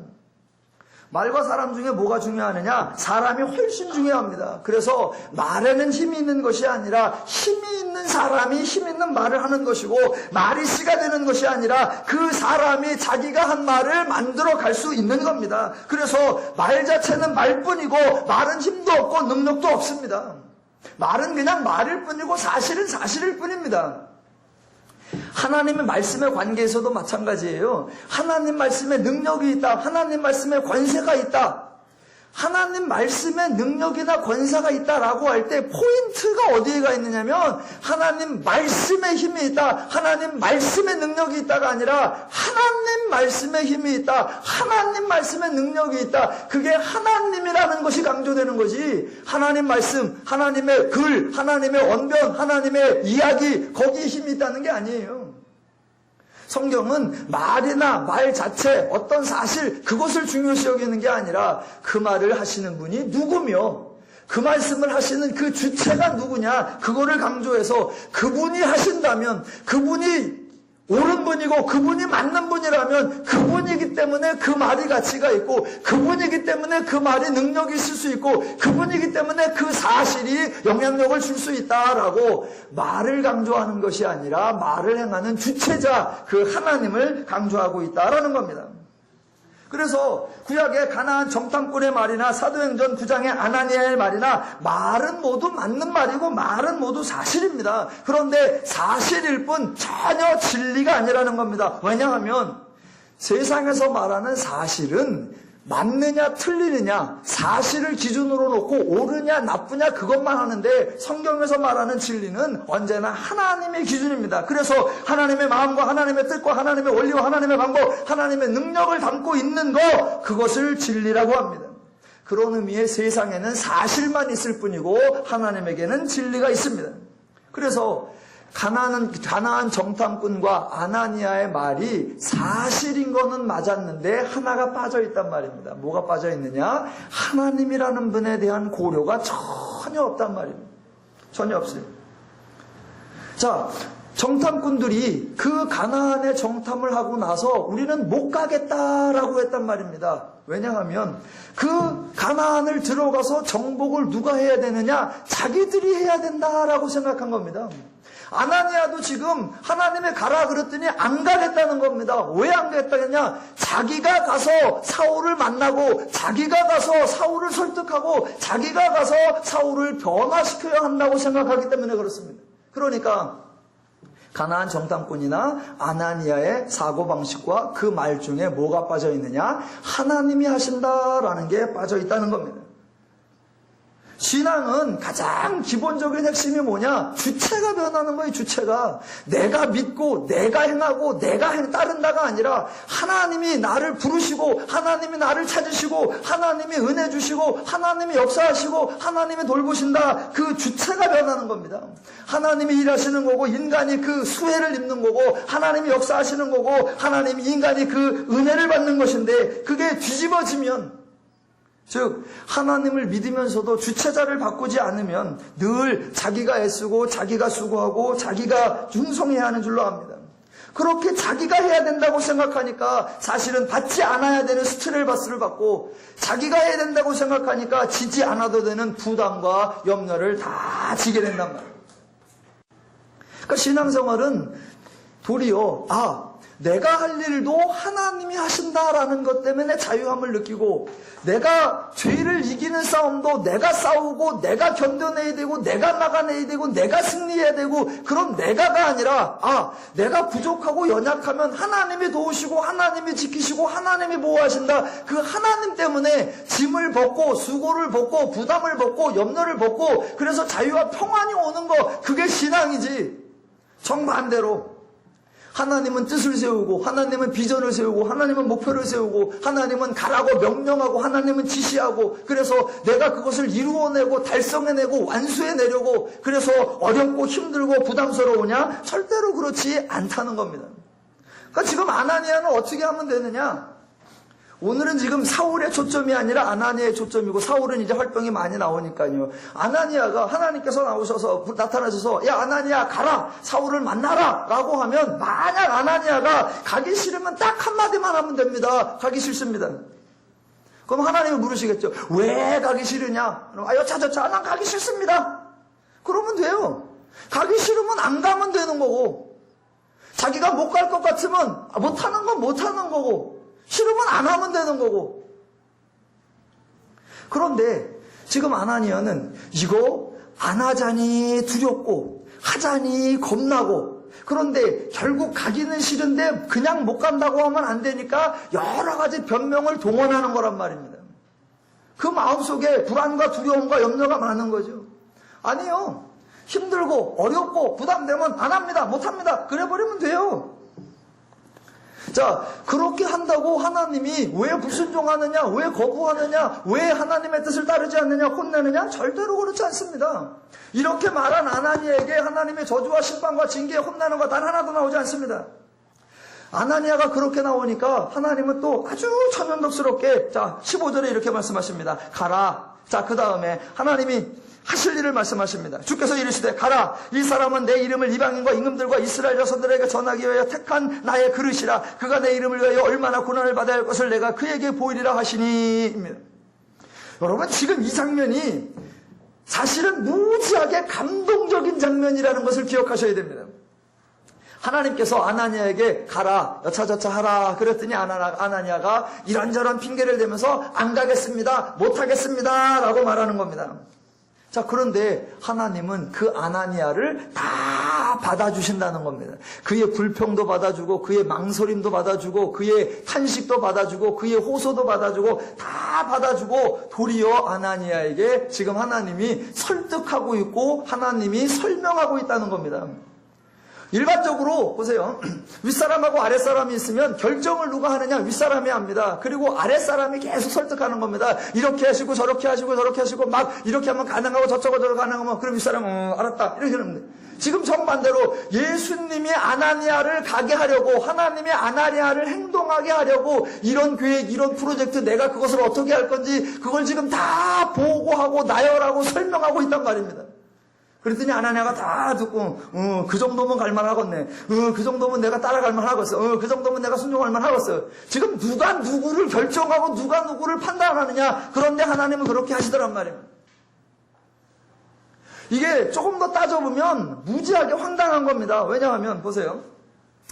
말과 사람 중에 뭐가 중요하느냐? 사람이 훨씬 중요합니다. 그래서 말에는 힘이 있는 것이 아니라 힘이 있는 사람이 힘 있는 말을 하는 것이고 말이 씨가 되는 것이 아니라 그 사람이 자기가 한 말을 만들어 갈 수 있는 겁니다. 그래서 말 자체는 말뿐이고 말은 힘도 없고 능력도 없습니다. 말은 그냥 말일 뿐이고 사실은 사실일 뿐입니다. 하나님의 말씀의 관계에서도 마찬가지예요. 하나님 말씀에 능력이 있다. 하나님 말씀에 권세가 있다. 하나님 말씀에 능력이나 권세가 있다라고 할 때 포인트가 어디에 가 있느냐면 하나님 말씀에 힘이 있다, 하나님 말씀에 능력이 있다가 아니라 하나님 말씀에 힘이 있다, 하나님 말씀에 능력이 있다. 그게 하나님이라는 것이 강조되는 거지. 하나님 말씀, 하나님의 글, 하나님의 언변, 하나님의 이야기, 거기에 힘이 있다는 게 아니에요. 성경은 말이나 말 자체, 어떤 사실, 그것을 중요시 여기는 게 아니라 그 말을 하시는 분이 누구며 그 말씀을 하시는 그 주체가 누구냐, 그거를 강조해서 그분이 하신다면, 그분이 옳은 분이고 그분이 맞는 분이라면 그분이기 때문에 그 말이 가치가 있고, 그분이기 때문에 그 말이 능력이 있을 수 있고, 그분이기 때문에 그 사실이 영향력을 줄 수 있다라고 말을 강조하는 것이 아니라 말을 행하는 주체자, 그 하나님을 강조하고 있다라는 겁니다. 그래서 구약의 가나안 정탐꾼의 말이나 사도행전 9장의 아나니아의 말이나 말은 모두 맞는 말이고 말은 모두 사실입니다. 그런데 사실일 뿐 전혀 진리가 아니라는 겁니다. 왜냐하면 세상에서 말하는 사실은 맞느냐 틀리느냐, 사실을 기준으로 놓고 옳으냐 나쁘냐 그것만 하는데, 성경에서 말하는 진리는 언제나 하나님의 기준입니다. 그래서 하나님의 마음과 하나님의 뜻과 하나님의 원리와 하나님의 방법, 하나님의 능력을 담고 있는 것, 그것을 진리라고 합니다. 그런 의미의 세상에는 사실만 있을 뿐이고 하나님에게는 진리가 있습니다. 그래서 가나안 정탐꾼과 아나니아의 말이 사실인 거는 맞았는데 하나가 빠져있단 말입니다. 뭐가 빠져있느냐? 하나님이라는 분에 대한 고려가 전혀 없단 말입니다. 전혀 없어요. 자, 정탐꾼들이 그 가나안의 정탐을 하고 나서 우리는 못 가겠다라고 했단 말입니다. 왜냐하면 그 가나안을 들어가서 정복을 누가 해야 되느냐? 자기들이 해야 된다라고 생각한 겁니다. 아나니아도 지금 하나님의 가라 그랬더니 안 가겠다는 겁니다. 왜 안 가겠다냐? 자기가 가서 사울을 만나고, 자기가 가서 사울을 설득하고, 자기가 가서 사울을 변화시켜야 한다고 생각하기 때문에 그렇습니다. 그러니까 가나안 정탐꾼이나 아나니아의 사고방식과 그 말 중에 뭐가 빠져있느냐? 하나님이 하신다라는 게 빠져있다는 겁니다. 신앙은 가장 기본적인 핵심이 뭐냐? 주체가 변하는 거예요. 주체가. 내가 믿고 내가 행하고 내가 따른다가 아니라 하나님이 나를 부르시고 하나님이 나를 찾으시고 하나님이 은혜 주시고 하나님이 역사하시고 하나님이 돌보신다. 그 주체가 변하는 겁니다. 하나님이 일하시는 거고 인간이 그 수혜를 입는 거고 하나님이 역사하시는 거고 하나님이 인간이 그 은혜를 받는 것인데, 그게 뒤집어지면, 즉 하나님을 믿으면서도 주체자를 바꾸지 않으면 늘 자기가 애쓰고 자기가 수고하고 자기가 충성해야 하는 줄로 압니다. 그렇게 자기가 해야 된다고 생각하니까 사실은 받지 않아야 되는 스트레스를 받고, 자기가 해야 된다고 생각하니까 지지 않아도 되는 부담과 염려를 다 지게 된단 말이에요. 그러니까 신앙생활은 도리어 내가 할 일도 하나님이 하신다라는 것 때문에 자유함을 느끼고, 내가 죄를 이기는 싸움도 내가 싸우고 내가 견뎌내야 되고 내가 막아내야 되고 내가 승리해야 되고, 그런 내가가 아니라 내가 부족하고 연약하면 하나님이 도우시고 하나님이 지키시고 하나님이 보호하신다. 그 하나님 때문에 짐을 벗고 수고를 벗고 부담을 벗고 염려를 벗고, 그래서 자유와 평안이 오는 거, 그게 신앙이지. 정반대로 하나님은 뜻을 세우고 하나님은 비전을 세우고 하나님은 목표를 세우고 하나님은 가라고 명령하고 하나님은 지시하고, 그래서 내가 그것을 이루어내고 달성해내고 완수해내려고, 그래서 어렵고 힘들고 부담스러우냐? 절대로 그렇지 않다는 겁니다. 그러니까 지금 아나니아는 어떻게 하면 되느냐? 오늘은 지금 사울의 초점이 아니라 아나니아의 초점이고, 사울은 이제 활동이 많이 나오니까요. 아나니아가 하나님께서 나타나셔서 야 아나니아 가라, 사울을 만나라 라고 하면, 만약 아나니아가 가기 싫으면 딱 한마디만 하면 됩니다. 가기 싫습니다. 그럼 하나님이 물으시겠죠. 왜 가기 싫으냐? 여차저차 난 가기 싫습니다. 그러면 돼요. 가기 싫으면 안 가면 되는 거고, 자기가 못 갈 것 같으면 못하는 건 못하는 거고, 싫으면 안 하면 되는 거고. 그런데 지금 아나니아는 이거 안 하자니 두렵고 하자니 겁나고, 그런데 결국 가기는 싫은데 그냥 못 간다고 하면 안 되니까 여러 가지 변명을 동원하는 거란 말입니다. 그 마음속에 불안과 두려움과 염려가 많은 거죠. 아니요. 힘들고 어렵고 부담되면 안 합니다. 못합니다. 그래버리면 돼요. 자, 그렇게 한다고 하나님이 왜 불순종하느냐, 왜 거부하느냐, 왜 하나님의 뜻을 따르지 않느냐, 혼내느냐? 절대로 그렇지 않습니다. 이렇게 말한 아나니아에게 하나님의 저주와 심판과 징계에 혼내는 거 단 하나도 나오지 않습니다. 아나니아가 그렇게 나오니까 하나님은 또 아주 천연덕스럽게, 자, 15절에 이렇게 말씀하십니다. 가라. 자, 그 다음에 하나님이 하실 일을 말씀하십니다. 주께서 이르시되 가라. 이 사람은 내 이름을 이방인과 임금들과 이스라엘 자손들에게 전하기 위하여 택한 나의 그릇이라. 그가 내 이름을 위하여 얼마나 고난을 받아야 할 것을 내가 그에게 보이리라 하시니입니다. 여러분, 지금 이 장면이 사실은 무지하게 감동적인 장면이라는 것을 기억하셔야 됩니다. 하나님께서 아나니아에게 가라, 여차저차 하라 그랬더니 아나니아가 이런저런 핑계를 대면서 안 가겠습니다, 못하겠습니다 라고 말하는 겁니다. 자, 그런데 하나님은 그 아나니아를 다 받아주신다는 겁니다. 그의 불평도 받아주고, 그의 망설임도 받아주고, 그의 탄식도 받아주고, 그의 호소도 받아주고, 다 받아주고, 도리어 아나니아에게 지금 하나님이 설득하고 있고, 하나님이 설명하고 있다는 겁니다. 일반적으로 보세요. 윗사람하고 아랫사람이 있으면 결정을 누가 하느냐? 윗사람이 합니다. 그리고 아랫사람이 계속 설득하는 겁니다. 이렇게 하시고 저렇게 하시고 저렇게 하시고 막 이렇게 하면 가능하고 저쪽으로 저렇게 가능하면 그럼 윗사람은 알았다 이렇게 하는 겁니다. 지금 정반대로 예수님이 아나니아를 가게 하려고, 하나님이 아나니아를 행동하게 하려고 이런 계획, 이런 프로젝트, 내가 그것을 어떻게 할 건지 그걸 지금 다 보고하고 나열하고 설명하고 있단 말입니다. 그랬더니 아나니아가 다 듣고 그 정도면 갈만하겠네. 그 정도면 내가 따라갈 만하겠어. 그 정도면 내가 순종할 만하겠어. 지금 누가 누구를 결정하고 누가 누구를 판단하느냐. 그런데 하나님은 그렇게 하시더란 말이에요. 이게 조금 더 따져보면 무지하게 황당한 겁니다. 왜냐하면 보세요.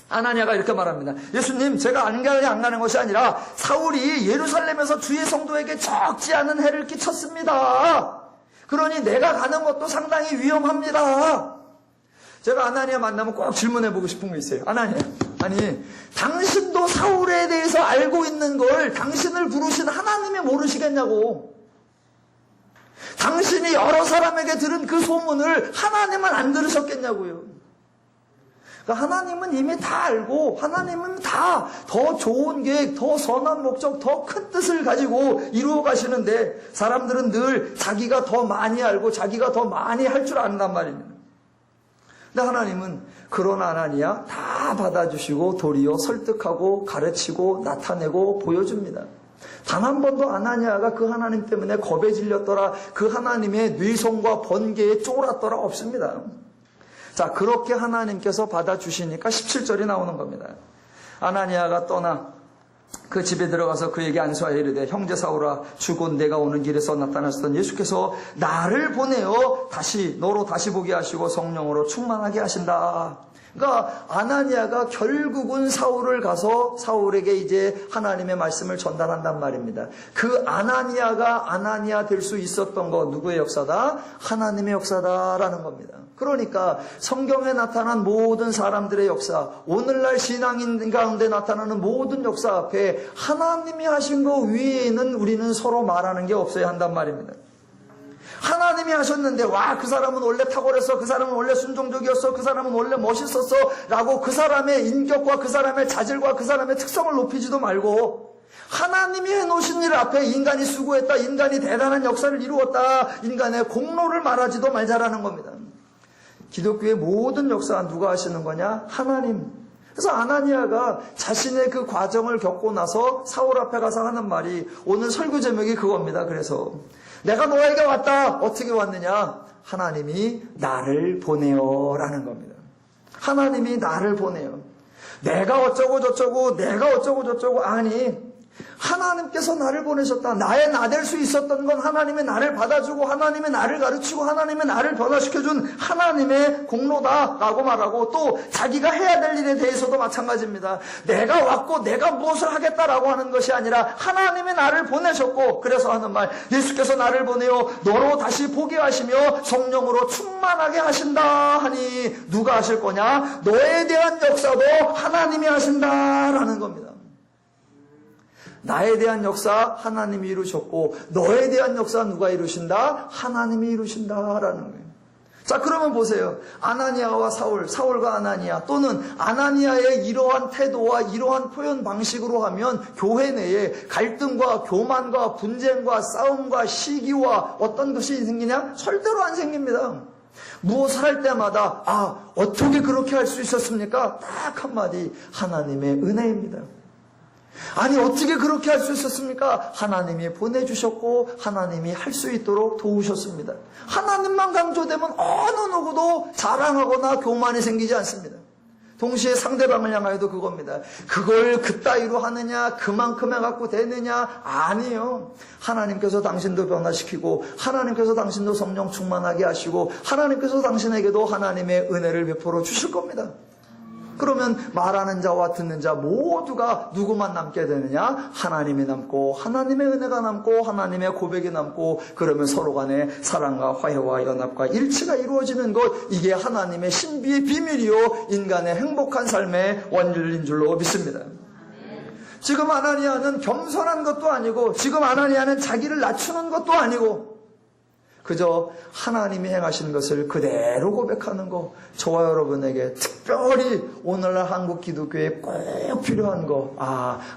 아나니아가 이렇게 말합니다. 예수님, 제가 안 가는 것이 아니라 사울이 예루살렘에서 주의 성도에게 적지 않은 해를 끼쳤습니다. 그러니 내가 가는 것도 상당히 위험합니다. 제가 아나니아 만나면 꼭 질문해보고 싶은 거 있어요. 아나니아, 아니 당신도 사울에 대해서 알고 있는 걸 당신을 부르신 하나님이 모르시겠냐고. 당신이 여러 사람에게 들은 그 소문을 하나님은 안 들으셨겠냐고요. 그러니까 하나님은 이미 다 알고, 하나님은 다 더 좋은 계획, 더 선한 목적, 더 큰 뜻을 가지고 이루어 가시는데 사람들은 늘 자기가 더 많이 알고 자기가 더 많이 할 줄 안단 말입니다. 근데 하나님은 그런 아나니아 다 받아주시고 도리어 설득하고 가르치고 나타내고 보여줍니다. 단 한 번도 아나니아가 그 하나님 때문에 겁에 질렸더라, 그 하나님의 뇌성과 번개에 쫄았더라 없습니다. 자, 그렇게 하나님께서 받아주시니까 17절이 나오는 겁니다. 아나니아가 떠나 그 집에 들어가서 그에게 안수하여 이르되 형제 사울아, 주곧 내가 오는 길에서 나타나셨던 예수께서 나를 보내어 너로 다시 보게 하시고 성령으로 충만하게 하신다. 그러니까 아나니아가 결국은 사울을 가서 사울에게 이제 하나님의 말씀을 전달한단 말입니다. 그 아나니아가 아나니아 될 수 있었던 거 누구의 역사다? 하나님의 역사다라는 겁니다. 그러니까 성경에 나타난 모든 사람들의 역사, 오늘날 신앙인 가운데 나타나는 모든 역사 앞에 하나님이 하신 거 위에는 우리는 서로 말하는 게 없어야 한단 말입니다. 하나님이 하셨는데, 와, 그 사람은 원래 탁월했어, 그 사람은 원래 순종적이었어, 그 사람은 원래 멋있었어 라고 그 사람의 인격과 그 사람의 자질과 그 사람의 특성을 높이지도 말고, 하나님이 해놓으신 일 앞에 인간이 수고했다, 인간이 대단한 역사를 이루었다, 인간의 공로를 말하지도 말자라는 겁니다. 기독교의 모든 역사 누가 하시는 거냐? 하나님. 그래서 아나니아가 자신의 그 과정을 겪고 나서 사울 앞에 가서 하는 말이, 오늘 설교 제목이 그겁니다. 그래서 내가 너에게 왔다. 어떻게 왔느냐? 하나님이 나를 보내요 라는 겁니다. 하나님이 나를 보내요. 내가 어쩌고 저쩌고, 내가 어쩌고 저쩌고, 아니, 하나님께서 나를 보내셨다. 나의 나 될 수 있었던 건 하나님이 나를 받아주고 하나님이 나를 가르치고 하나님이 나를 변화시켜준 하나님의 공로다라고 말하고, 또 자기가 해야 될 일에 대해서도 마찬가지입니다. 내가 왔고 내가 무엇을 하겠다라고 하는 것이 아니라 하나님이 나를 보내셨고, 그래서 하는 말, 예수께서 나를 보내어 너로 다시 보게 하시며 성령으로 충만하게 하신다 하니 누가 하실 거냐? 너에 대한 역사도 하나님이 하신다라는 겁니다. 나에 대한 역사 하나님이 이루셨고 너에 대한 역사 누가 이루신다? 하나님이 이루신다라는 거예요. 자, 그러면 보세요. 아나니아와 사울과 아나니아, 또는 아나니아의 이러한 태도와 이러한 표현 방식으로 하면 교회 내에 갈등과 교만과 분쟁과 싸움과 시기와 어떤 것이 생기냐? 절대로 안 생깁니다. 무엇을 할 때마다 어떻게 그렇게 할 수 있었습니까? 딱 한마디, 하나님의 은혜입니다. 아니, 어떻게 그렇게 할 수 있었습니까? 하나님이 보내주셨고 하나님이 할 수 있도록 도우셨습니다. 하나님만 강조되면 어느 누구도 자랑하거나 교만이 생기지 않습니다. 동시에 상대방을 향하여도 그겁니다. 그걸 그따위로 하느냐, 그만큼 해갖고 되느냐? 아니요. 하나님께서 당신도 변화시키고 하나님께서 당신도 성령 충만하게 하시고 하나님께서 당신에게도 하나님의 은혜를 베풀어 주실 겁니다. 그러면 말하는 자와 듣는 자 모두가 누구만 남게 되느냐? 하나님이 남고 하나님의 은혜가 남고 하나님의 고백이 남고, 그러면 서로 간에 사랑과 화해와 연합과 일치가 이루어지는 것, 이게 하나님의 신비의 비밀이요 인간의 행복한 삶의 원리인 줄로 믿습니다. 지금 아나니아는 겸손한 것도 아니고, 지금 아나니아는 자기를 낮추는 것도 아니고, 그저 하나님이 행하신 것을 그대로 고백하는 거, 저와 여러분에게 특별히 오늘날 한국 기독교에 꼭 필요한 거,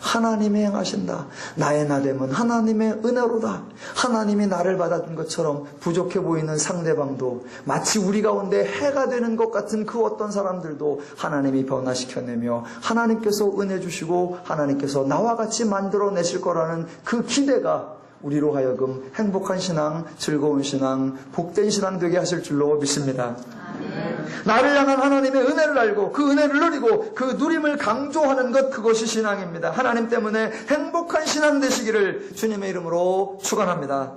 하나님이 행하신다. 나의 나됨은 하나님의 은혜로다. 하나님이 나를 받았던 것처럼 부족해 보이는 상대방도, 마치 우리 가운데 해가 되는 것 같은 그 어떤 사람들도 하나님이 변화시켜내며 하나님께서 은혜 주시고 하나님께서 나와 같이 만들어내실 거라는 그 기대가 우리로 하여금 행복한 신앙, 즐거운 신앙, 복된 신앙 되게 하실 줄로 믿습니다. 나를 향한 하나님의 은혜를 알고 그 은혜를 누리고 그 누림을 강조하는 것, 그것이 신앙입니다. 하나님 때문에 행복한 신앙 되시기를 주님의 이름으로 축원합니다.